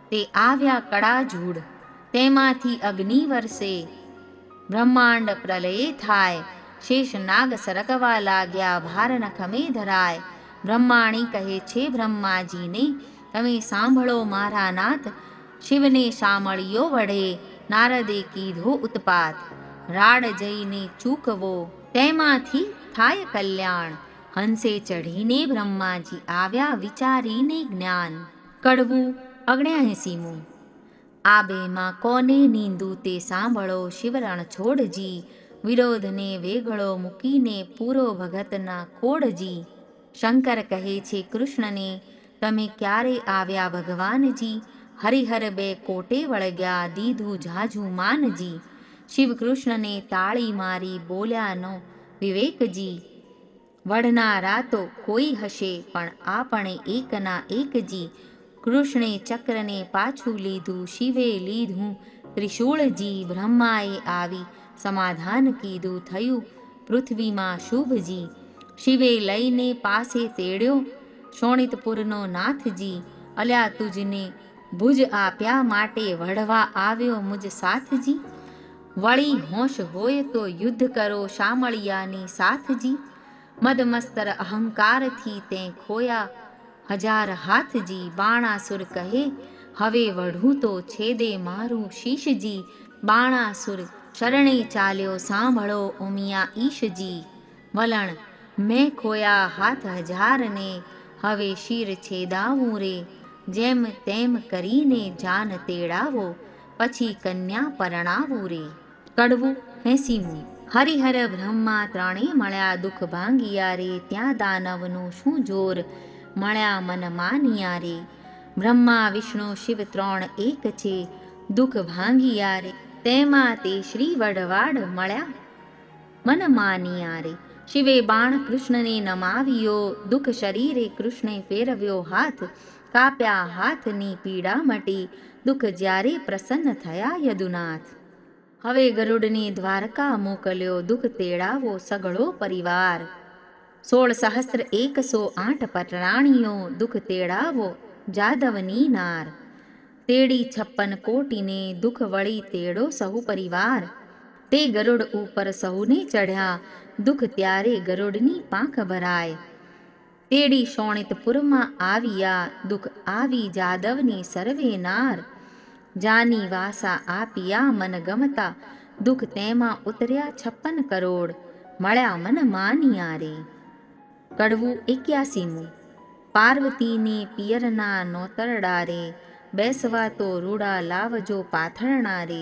તે આવ્યા કડા ઝૂડ. તેમાંથી અગ્નિ વરસે બ્રહ્માંડ પ્રલયે થાય. શેષ નાગ સરકવા લાગ્યા ભાર નખમે ધરાય. બ્રહ્માણી કહે છે બ્રહ્માજીને તમે સાંભળો મારા નાથ. શિવને શામળિયો વઢે નારદે કીધો ઉત્પાત. રાડ જઈને ચૂકવો તેમાંથી થાય કલ્યાણ. હંસે ચઢીને બ્રહ્માજી આવ્યા વિચારીને જ્ઞાન. કડવું 79મું. આ બેમાં કોને નીંદું તે સાંભળો શિવરણ છોડજી. વિરોધને વેગળો મૂકીને પૂરો ભગતના ખોડજી. શંકર કહે છે કૃષ્ણને તમે ક્યારે આવ્યા ભગવાનજી. હરિહર બે કોટે વળગ્યા દીધું ઝાઝું માનજી. શિવ કૃષ્ણને તાળી મારી બોલ્યાનો વિવેકજી. વઢનારા તો કોઈ હશે, પણ આપણે એકના એકજી. કૃષ્ણે ચક્રને પાછું લીધું, શિવે લીધું ત્રિશૂળજી. બ્રહ્માએ આવી સમાધાન કીધું, થયું પૃથ્વીમાં શુભજી. શિવે લઈને પાસે તેડ્યો શોણિતપુરનો નાથજી. અલ્યા તુજને ભુજ આપ્યા માટે વઢવા આવ્યો મુજ સાથજી. વળી હોશ હોય તો યુદ્ધ કરો શામળિયાની સાથજી. મદમસ્તર અહંકારથી તે ખોયા હજાર હાથજી. બાણાસુર કહે હવે વઢું તો છેદે મારું શીશજી. બાણાસુર શરણે ચાલ્યો સાંભળો ઉમિયા ઈશજી. વલણ મેં ખોયા હાથ હજારને હવે શિર છેદાવું રે. જેમ તેમ કરીને જાન તેડાવો પછી કન્યા પરણાવું રે. કડવું 80મું. હરિહર બ્રહ્મા ત્રણે મળ્યા દુઃખ ભાંગિયા રે. ત્યાં દાનવનું શું જોર મળ્યા મન માનિયા રે. બ્રહ્મા વિષ્ણુ શિવ ત્રણ એક છે દુઃખ ભાંગિયા રે. તેમાં તે શ્રી વઢવાડ મળ્યા મન માનિયા રે. શિવે બાણ કૃષ્ણને નમાવ્યો દુઃખ શરીરે. કૃષ્ણે ફેરવ્યો હાથ કાપ્યા હાથની પીડા મટી. દુઃખ જ્યારે પ્રસન્ન થયા યદુનાથ. હવે ગરુડને દ્વારકા મોકલ્યો દુઃખ તેડાવો સઘળો પરિવાર. 16,108 પટરાણીઓ દુઃખ તેડાવો જાદવની નાર. તેડી 56 કોટીને દુઃખ વળી તેડો સહુ પરિવાર. તે ગરુડ ઉપર સહુને ચઢ્યા દુઃખ ત્યારે ગરુડની પાંખ ભરાય. તેડી શોણિતપુરમાં આવ્યા દુઃખ આવી જાદવની સર્વે નાર. જાની વાસા આપ્યા મન ગમતા દુઃખ તેમાં ઉતર્યા 56 કરોડ મળ્યા મન માનિયા રે. કડવું 81મું. પાર્વતીને પિયરના નોતરડા રે. બેસવા તો રૂડા લાવજો પાથરણા રે.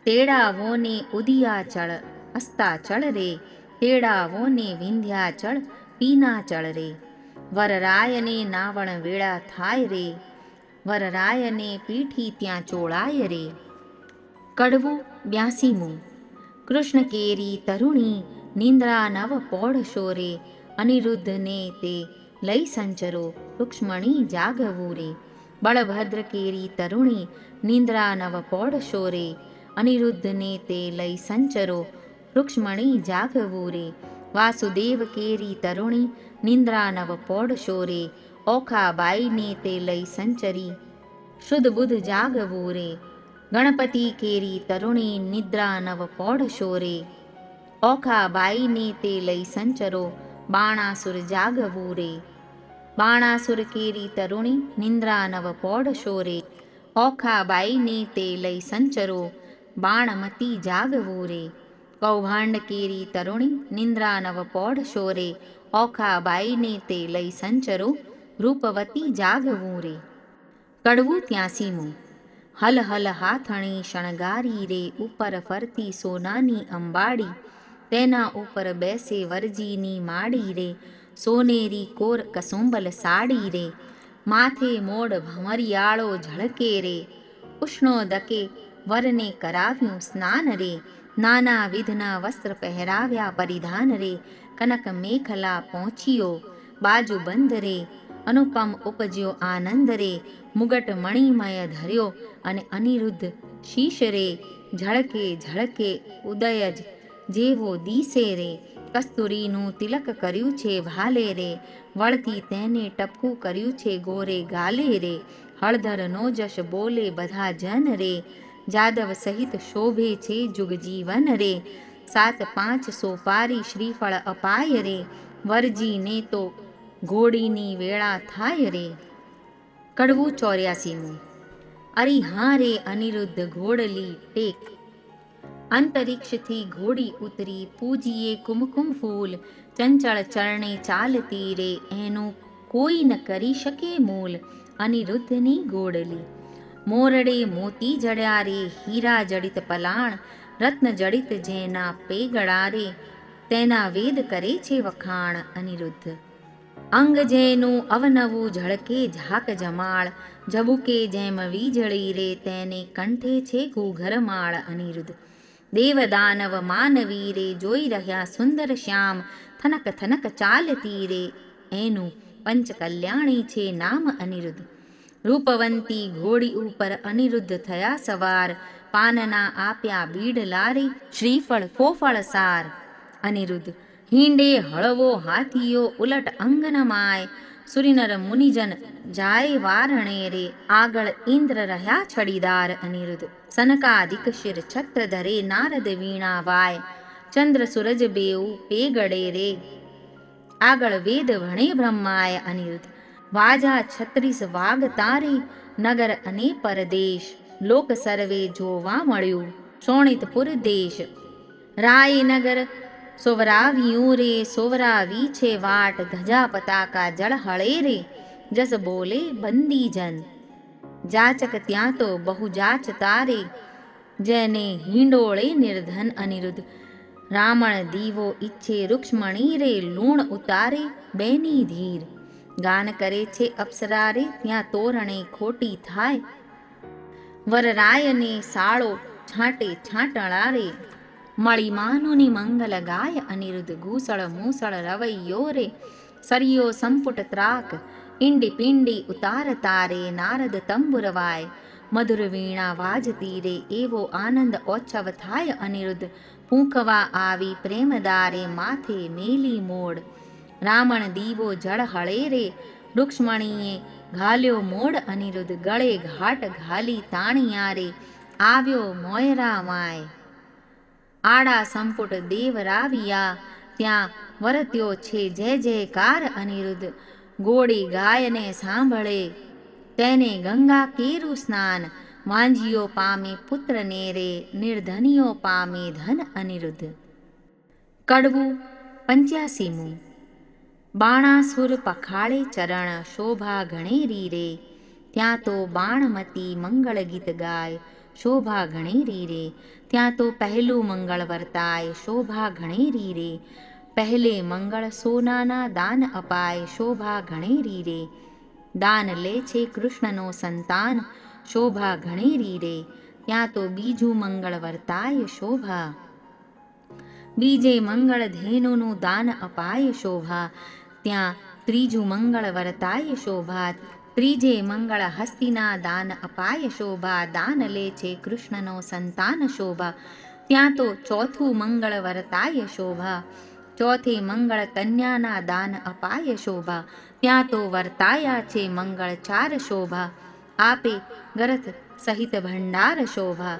તેડાવોને ઉદિયાચળ અસ્તાચળ રે. તેડાવોને વિંધ્યાચળ પીનાચળ રે. વરરાયને નાવણ વેળા થાય રે. વરરાયને પીઠી ત્યાં ચોળાય રે. કડવું 82મું. કૃષ્ણ કેરી તરુણી નિંદ્રા નવ પોઢશો રે. અનિરુદ્ધને તે લઈ સંચરો રૂક્ષ્મણી જાગવું રે. બળભદ્ર કેરી તરુણી નિંદ્રા નવ પોઢશો રે. અનિરુદ્ધને તે લઈ સંચરો રૂક્ષ્મણી જાગવું રે. વાસુદેવ કેરી તરુણી નિંદ્રા નવ પોઢશો રે. ઓખાબાઈને તે લઈ સંચરી શુદ્ધ બુદ્ધ જાગવું રે. ગણપતિ કેરી તરુણી નિદ્રા નવ પોઢશો રે. ઓખાબાઈને તે લઈ સંચરો બાણાસુર જાગવું રે. બાણાસુર કેરી તરુણી નિંદ્રા નવ પોઢશો રે. ઓખાબાઈને તે લઈ સંચરો બાણમતી જાગવું રે. કૌભાંડ કેરી તરુણી નિંદ્રા નવ પોઢશો રે. ઓખાબાઈને તે લઈ સંચરો રૂપવતી જાગવું રે. કડવું 83મું. હલ હલ હાથણી શણગારી રે. ઉપર ફરતી સોનાની અંબાડી. તેના ઉપર બેસે વરજીની માડી રે. સોનેરી કોર કસુંબલ સાડી રે. માથે મોડ ભમરિયાળો ઝળકે રે. ઉષ્ણોદકે વરને કરાવ્યું સ્નાન રે. નાના વિધના વસ્ત્ર પહેરાવ્યા પરિધાન રે. કનક મેખલા પહોંચ્યો બાજુ બંધ રે. અનુપમ ઉપજ્યો આનંદ રે. મુગટ મણિમય ધર્યો અને અનિરુદ્ધ શીશ રે. ઝળકે ઝળકે ઉદય જ જેવો દીસે રે. કસ્તુરીનું તિલક કર્યું છે ભાલે રે. વળતી તેને ટપકું કર્યું છે ગોરે ગાલે રે. હળધરનો જશ બોલે બધા જન રે. જાદવ સહિત શોભે છે જુગ જીવન રે. 7-5 સોપારી શ્રીફળ અપાય રે. વરજીને તો ઘોડીની વેળા થાય રે. કડવું 84મું. અરી હા રે અનિરુદ્ધ ઘોડલી ટેક. અંતરિક્ષથી ઘોડી ઉતરી પૂજીએ કુમકુમ ફૂલ. ચંચળ ચરણે ચાલતી રે એનું કોઈ ન કરી શકે મૂલ. અનિરુદ્ધની ઘોડલી મોરડે મોતી જડ્યા રે. હીરા જડિત પલાણ રત્ન જડિત જેના પેગડા રે. તેના વેદ કરે છે વખાણ અનિરુદ્ધ. અંગ જેનું અવનવું ઝળકે ઝાક જમાળ. ઝબુકે જેમ વીજળી રે તેને કંઠે છે ઘૂઘરમાળ. અનિરુદ્ધ દેવદાનવ માનવી રે જોઈ રહ્યા સુંદર શ્યામ, થનક થનક ચાલતી રે એનું પંચકલ્યાણી છે નામ અનિરુદ્ધ. રૂપવંતી ઘોડી ઉપર અનિરુદ્ધ થયા સવાર, પાનના આપ્યા બીડ લારી, શ્રીફળ ફોફળ સાર. અનિરુદ્ધ હિંડે હળવો હાથીયો ઉલટ અંગનમાય, સુરીનર મુનિજન જાય વારણે રે, આગળ ઇન્દ્ર રહ્યા છડીદાર. અનિરુદ્ધ સનકાદિક શિર છત્ર ધરે, નારદ વીણા વાય, ચંદ્ર સૂરજ બેઉ પેગડે રે, આગળ વેદ ભણે બ્રહ્માય. અનિરુદ્ધ વાજા 36 વાગ તારે, નગર અને પરદેશ, લોક સર્વે જોવા મળ્યું શોણિતપુર દેશ. રાયનગર સોવરાવ્યું રે, સોવરાવી છે વાટ, ધજા પતાકા જળ હળે રે, જસ બોલે બંદીજન. જાચક ત્યાં તો બહુ જાચતા રે, જેને હિંડોળે નિર્ધન. અનિરુદ્ધ રામણ દીવો ઈચ્છે રૂક્ષ્મણી રે, લૂણ ઉતારે બેની ધીર. ગાન કરે છે અપ્સરા રે, ત્યાં તોરણે ખોટી થાય, વરરાયને સાળો છાંટે છાંટણા રે, મળી માનુની મંગલ ગાય. અનિરુદ્ધ ઘૂસળ મૂસળ રવૈયો રે, સરિયો સંપુટ ત્રાક, ઈંડી પિંડી ઉતારતા રે, નારદ તંબુરવાય, મધુર વીણા વાજતી રે, એવો આનંદ ઓછવ થાય. અનિરુદ્ધ પૂંખવા આવી પ્રેમદારે, માથે મેલી મોડ, રામણ દીવો જળ હળે રે, રૂક્ષ્મણીએ ઘાલ્યો મોડ. અનિરુદ્ધ ગળે ઘાટ ઘાલી તાણિયા રે, આવ્યો મોયરા માય, આડા સંપુટ દેવરાવિયા, ત્યાં વરત્યો છે જય જયકાર. અનિરુદ્ધ ગોળી ગાયને સાંભળે, તેને ગંગા કેરું સ્નાન, વાંજીઓ પામે પુત્રને રે, નિર્ધનિયો પામે ધન. અનિરુદ્ધ કડવું 85મું. બાણાસુર પખાળે ચરણ, શોભા ઘણેરી રે, ત્યાં તો બાણમતી મંગળ ગીત ગાય, શોભા ઘણેરી રે, ત્યાં તો પહેલું મંગળ વર્તાય, શોભા ઘણેરી રે, પહેલે મંગળ સોનાના દાન અપાય, શોભા ઘણેરી રે, દાન લે છે કૃષ્ણનો સંતાન, શોભા ઘણેરી રે, ત્યાં તો બીજું મંગળ વર્તાય, શોભા. બીજે મંગળ ધેનુનું દાન અપાય, શોભા, ત્યાં ત્રીજું મંગળ વર્તાય, શોભા. ત્રીજે મંગળ હસ્તીના દાન અપાય, શોભા, દાન લે છે કૃષ્ણનો સંતાન, શોભા, ત્યાં તો ચોથું મંગળ વર્તાય, શોભા. ચોથે મંગળ કન્યાના દાન અપાય, શોભા, ત્યાં તો વર્તાયા છે મંગળ 4, શોભા. આપે ગરથ સહિત ભંડાર, શોભા,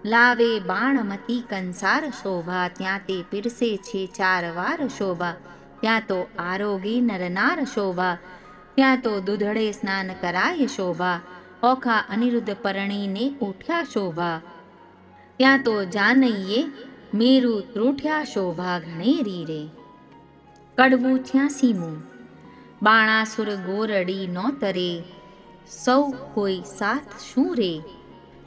લાવે બાણમતી કંસાર, શોભા, ત્યાં તે પીરસે છે 4 વાર, શોભા, ત્યાં તો આરોગી નરનાર, શોભા, ત્યાં તો દૂધડે સ્નાન કરાય, શોભા, ઓખા અનિરુદ્ધ પરણીને ઉઠ્યા, શોભા, ત્યાં તો જાનૈયે મેરુ ત્રૂઠ્યા, શોભા ઘણેરી રે. કડવું 86મું. બાણાસુર ગોરડી નોતરે, સૌ કોઈ સાથ શું રે,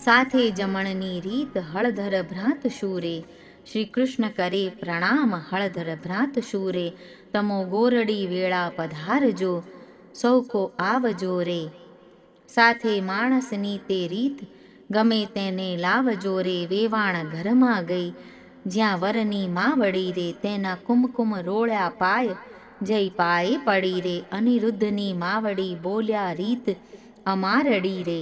સાથે જમણની રીત, હળધર ભ્રાત શૂરે, શ્રી કૃષ્ણ કરે પ્રણામ, હળધર ભ્રાત શૂરે, તમો ગોરડી વેળા પધારજો, સૌ કો આવજો રે, સાથે માણસની તે રીત, ગમે તેને લાવજો રે, વેવાણ ઘરમાં ગઈ, જ્યાં વરની માવડી રે, તેના કુમકુમ રોળ્યા પાય, જય પાયે પડી રે, અનિરુદ્ધની માવડી બોલ્યા રીત અમારડી રે,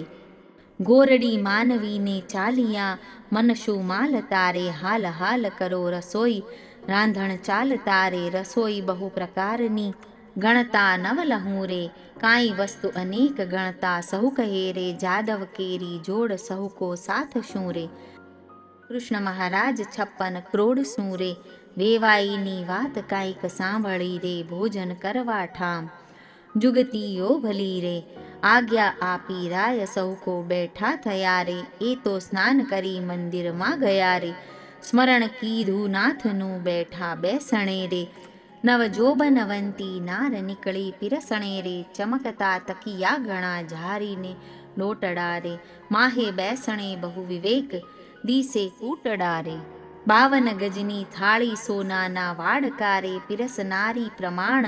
ગોરડી માનવીને ચાલિયા, મનશું માલતા રે, હાલ હાલ કરો રસોઈ, રાંધણ ચાલતા રે, રસોઈ બહુ પ્રકારની, ગણતા નવ લહું રે, કાંઈ વસ્તુ અનેક ગણતા, સહુ કહે રે, જાદવ કેરી જોડ, સહુ કો સાથ શું રે, કૃષ્ણ મહારાજ 56 કરોડ શું રે, વેવાઈની વાત કાંઈક સાંભળી રે, ભોજન કરવા ઠામ, જુગતીઓ ભલી રે, આજ્ઞા આપી રાય, સહુ કો બેઠા થયા રે, એ તો સ્નાન કરી મંદિરમાં ગયા રે, સ્મરણ કીધું નાથનું બેઠા બેસણે રે, નવજોબનવંતી નાર નીકળી પીરસણે રે, ચમકતા તકિયા ગણા ઝારીને લોટડા રે, માહે બેસણે બહુ વિવેક, દીસે કૂટડા રે, 52 ગજની થાળી સોનાના વાડકારે, પીરસનારી પ્રમાણ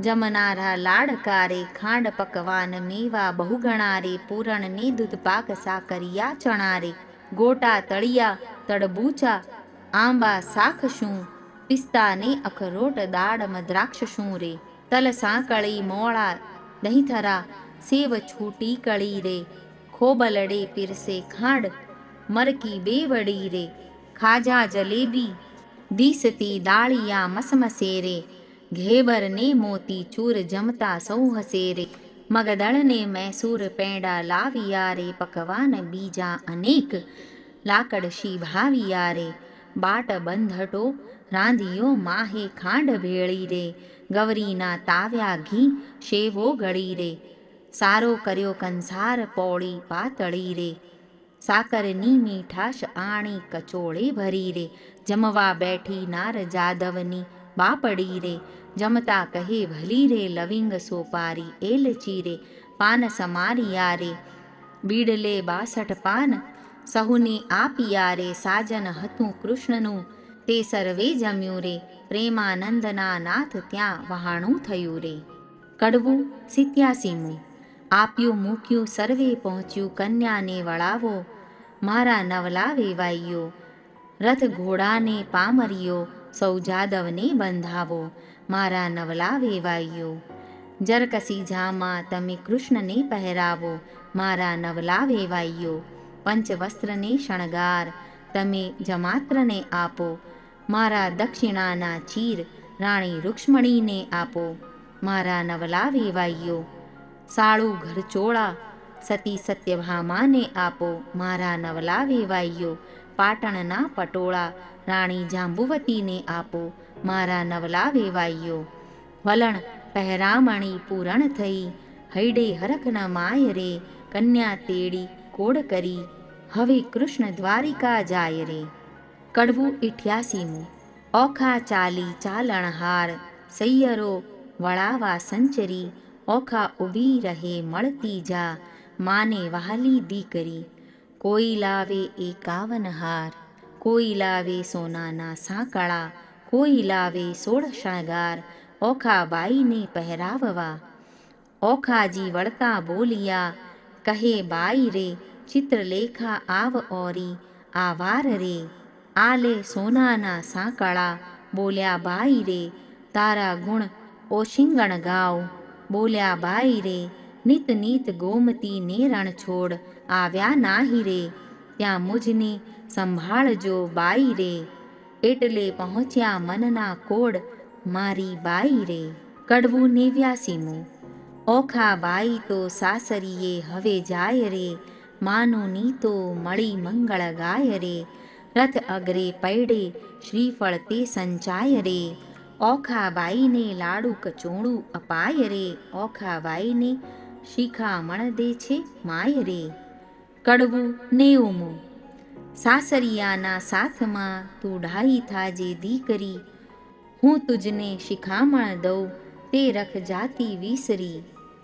જમનારા લાડકારે, ખાંડ પકવાન મેવા બહુ ગણારે, પૂરણ ને દૂધ પાક સાકરિયા ચણારે, ગોટા તળિયા તડબૂચા આંબા શાખ શું, પિસ્તા ને અખરોટ દાળ મદ્રાક્ષ શું રે, તલ સાંકળી મોળા દહીંથરા સેવ છૂટી કળી રે, ખોબલડે પીરસે ખાંડ મરકી બેવડી રે, ખાજા જલેબી દીસતી દાળિયા મસમસે રે, ઘેબર ને મોતી ચૂર જમતા સૌ હસે રે, મગદળ ને મૈસૂર પેંડા લાવિયા રે, પકવાન બીજા અનેક લાકડશી ભાવિયા રે, બાટ બંધટો રાંધિયો માહે ખાંડ ભેળી રે, ગવરીના તાવ્યા ઘી શેવો ગળી રે, સારો કર્યો કંસાર પોળી પાતળી રે, સાકરની મીઠાશ આણી કચોળે ભરી રે, જમવા બેઠી નાર જાદવની બાપડી રે, જમતા કહે ભલી રે, લવિંગ સોપારી એલચી રે, પાન સમારિયા રે, બીડલે 62 પાન સહુને આપિયા રે, સાજન હતું કૃષ્ણનું તે સર્વે જમ્યું રે, પ્રેમાનંદના નાથ ત્યાં વહાણું થયું રે. કડવું 87મું. આપ્યું મૂક્યું સર્વે પહોંચ્યું, કન્યાને વળાવો મારા નવલા વેવાઈઓ, રથ ઘોડાને પામરિયો સૌ જાદવને બંધાવો મારા નવલા વેવાઈઓ, જરકસી જામાં તમે કૃષ્ણને પહેરાવો મારા નવલા વેવાઈઓ, પંચવસ્ત્રને શણગાર તમે જમાત્રને આપો, મારા દક્ષિણાના ચીર રાણી રૂક્ષ્મણીને આપો મારા નવલા વેવાઈઓ, સાળું ઘરચોળા સતી સત્યભામાને આપો મારા નવલા વેવાઈઓ, પાટણના પટોળા રાણી જાંબુવતીને આપો મારા નવલા વેવાઈઓ, વલણ પહેરામણી પૂરણ થઈ હૈડે હરખ ન માય રે, કન્યા તેડી કોડ કરી હવે કૃષ્ણ દ્વારિકા જાય રે. કડવું 88મું. ઓખા ચાલી ચાલણહાર સૈયરો વળાવા સંચરી, ઓખા ઊભી રહે મળતી જા માને વહાલી દીકરી, કોઈ લાવે 51 હાર, કોઈ લાવે સોનાના સાંકળા, કોઈ લાવે 16 શણગાર, ઓખા બાઈને પહેરાવવા. ઓખાજી વળતા બોલિયા કહે બાઈ રે, ચિત્રલેખા આવ ઓરી આવાર રે, આલે સોનાના સાંકળા બોલ્યા બાઈ રે, તારા ગુણ ઓશિંગણ ગાવ બોલ્યા બાઈ રે, નિત નીત ગોમતી ને રણ છોડ આવ્યા નાહી રે, ત્યાં મુજને સંભાળજો બાઈ રે, એટલે પહોંચ્યા મનના કોડ મારી બાઈ રે. કડવું 89મું. ઓખા બાઈ તો સાસરીએ હવે જાય રે, માનું નીતો મળી મંગળ ગાય રે, રથ અગ્રે પૈડે શ્રીફળ તે સંચાય રે, ઓખા બાઈને લાડુ કચોણું અપાય રે, ઓખા બાઈને શિખામણ દે છે માય રે. કડવું 90મું. સાસરિયાના સાથમાં તું ઢાઈ થાજે દીકરી, હું તુજને શિખામણ દઉં તે રખ જાતિ વિસરી,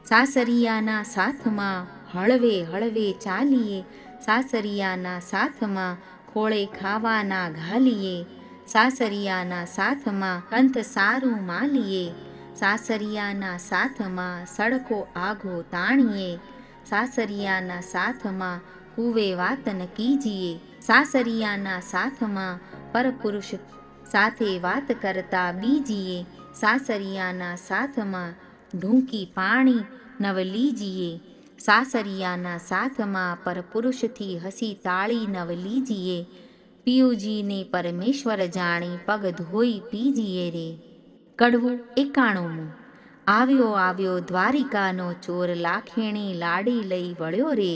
સાસરિયાના સાથમાં હળવે હળવે ચાલીએ, સાસરિયાના સાથમાં ખોળે ખાવાના ઘાલીએ, સાસરિયાના સાથમાં કંથ સારું માલીએ, સાસરિયાના સાથમાં સડકો આઘો તાણીએ, સાસરિયાના સાથમાં કુવે વાતન કીજીએ, સાસરિયાના સાથમાં પરપુરુષ સાથે વાત કરતા બીજીએ, સાસરિયાના સાથમાં ઢૂંકી પાણી નવ લીજીએ, સાસરિયાના સાથમાં પરપુરુષથી હસી તાળી નવ લીજીએ, પિયુજીને પરમેશ્વર જાણી પગ ધોઈ પીજીએ રે. કડવું 91મું. આવ્યો આવ્યો દ્વારિકાનો ચોર, લાખેણી લાડી લઈ વળ્યો રે,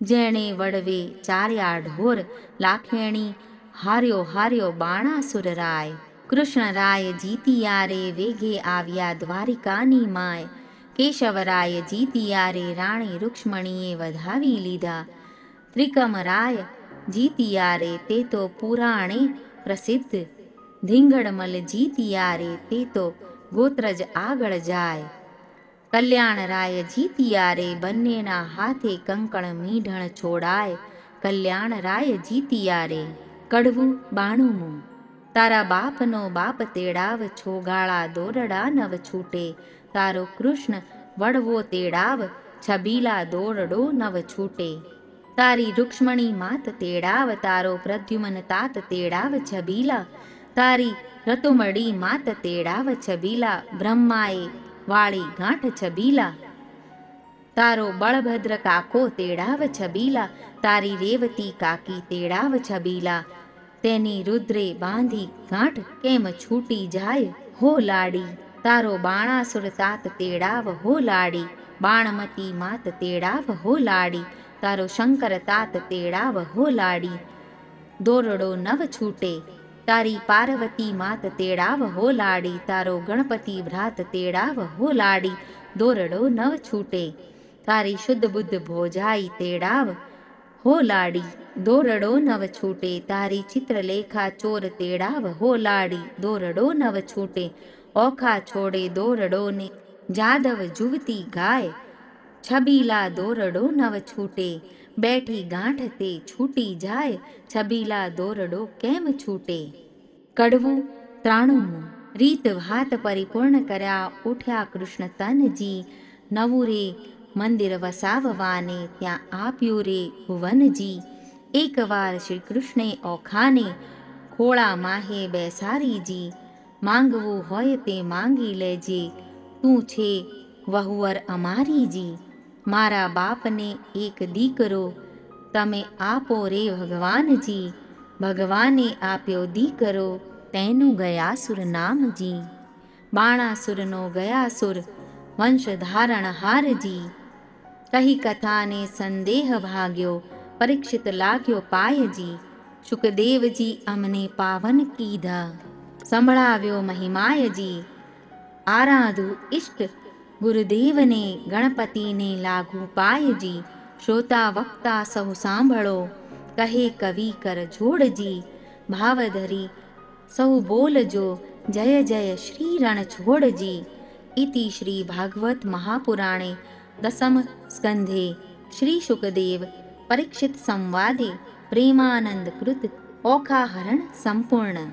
જેણે વડવે ચાર્યા ઢોર, લાખેણી હાર્યો હાર્યો બાણાસુર રાય, કૃષ્ણરાય જીતિયા રે વેગે આવ્યા દ્વારિકાની માય, કેશવરાય જીતિયા રે રાણી રૂક્ષ્મણીએ વધાવી લીધા, ત્રિકમરાય જીતિયા રે તે તો પુરાણે પ્રસિદ્ધ, ધીંગડમલ જીતિયા રે તે તો ગોત્રજ આગળ જાય, કલ્યાણરાય જીતિયા રે બંનેના હાથે કંકણ મીઢણ છોડાય, કલ્યાણરાય જીતિયા રે. કડવું 92મું. તારા બાપનો બાપ તેડાવ છોગાળા દોરડા નવ છૂટે, તારો કૃષ્ણ વડવો તેડાવ છબીલા દોરડો નવ છૂટે, તારી રૂક્ષ્મણી માત તેડાવ, તારો પ્રદ્યુમન તાત તેડાવ છબીલા, તારી રતુમડી માત તેડાવ છબીલા, બ્રહ્માએ વાળી ગાંઠ છબીલા, તારો બળભદ્ર કાકો તેડાવ છબીલા, તારી રેવતી કાકી તેડાવ છબીલા, તેની રુદ્રે બાંધી ગાંઠ કેમ છૂટી જાય હો લાડી, તારો બાણાસુર તાત તેડાવ હો લાડી, બાણમતી માત તેડાવ હો લાડી, તારો શંકર તાત તેડાવ હો લાડી, દોરડો નવ છૂટે, તારી પાર્વતી માત તેડાવ હો લાડી, તારો ગણપતિ ભ્રાત તેડાવ હો લાડી, દોરડો નવ છૂટે, તારી શુદ્ધ બુદ્ધ ભોજાઈ તેડાવ હો લાડી, દોરડો નવ છૂટે, તારી ચિત્રલેખા ચોર તેડાવ હો લાડી, દોરડો નવ છૂટે, ઓખા છોડે દોરડો ને જાદવ જુવતી ગાય, છબીલા દોરડો નવ છૂટે, બેઠી ગાંઠ તે છૂટી જાય, છબીલા દોરડો કેમ છૂટે. કડવું 93. રીત વાત પરિપૂર્ણ કર્યા ઉઠ્યા કૃષ્ણ તનજી, નવું રે મંદિર વસાવવાને ત્યાં આપ્યું રે ભુવનજી, એકવાર શ્રી કૃષ્ણે ઓખાને ખોળા માહે બેસારીજી, માંગવું હોય તે માંગી લેજે, તું છે વહુવર અમારીજી, મારા બાપને એક દીકરો તમે આપો રે ભગવાનજી, ભગવાને આપ્યો દીકરો તેનું ગયાસુર નામજી, બાણાસુરનો ગયાસુર વંશધારણ હારજી, કહી કથાને સંદેહ ભાગ્યો પરીક્ષિત લાગ્યો પાયજી, શુકદેવજી અમને પાવન કીધા સંભળાવ્યો મહિમાયજી, આરાધુ ઇષ્ટ ગુરુદેવને ગણપતિને લાગુ પાયજી, શ્રોતા વક્તા સહુ સાંભળો કહે કવિ કર જોડજી, ભાવધરી સહુ બોલજો જય જય શ્રી રણછોડજી. ઇતિ શ્રી ભાગવત મહાપુરાણે દસમ સ્કંધે શ્રી શુકદેવ પરીક્ષિત સંવાદે પ્રેમાનંદ કૃત ઓખાહરણ સંપૂર્ણ.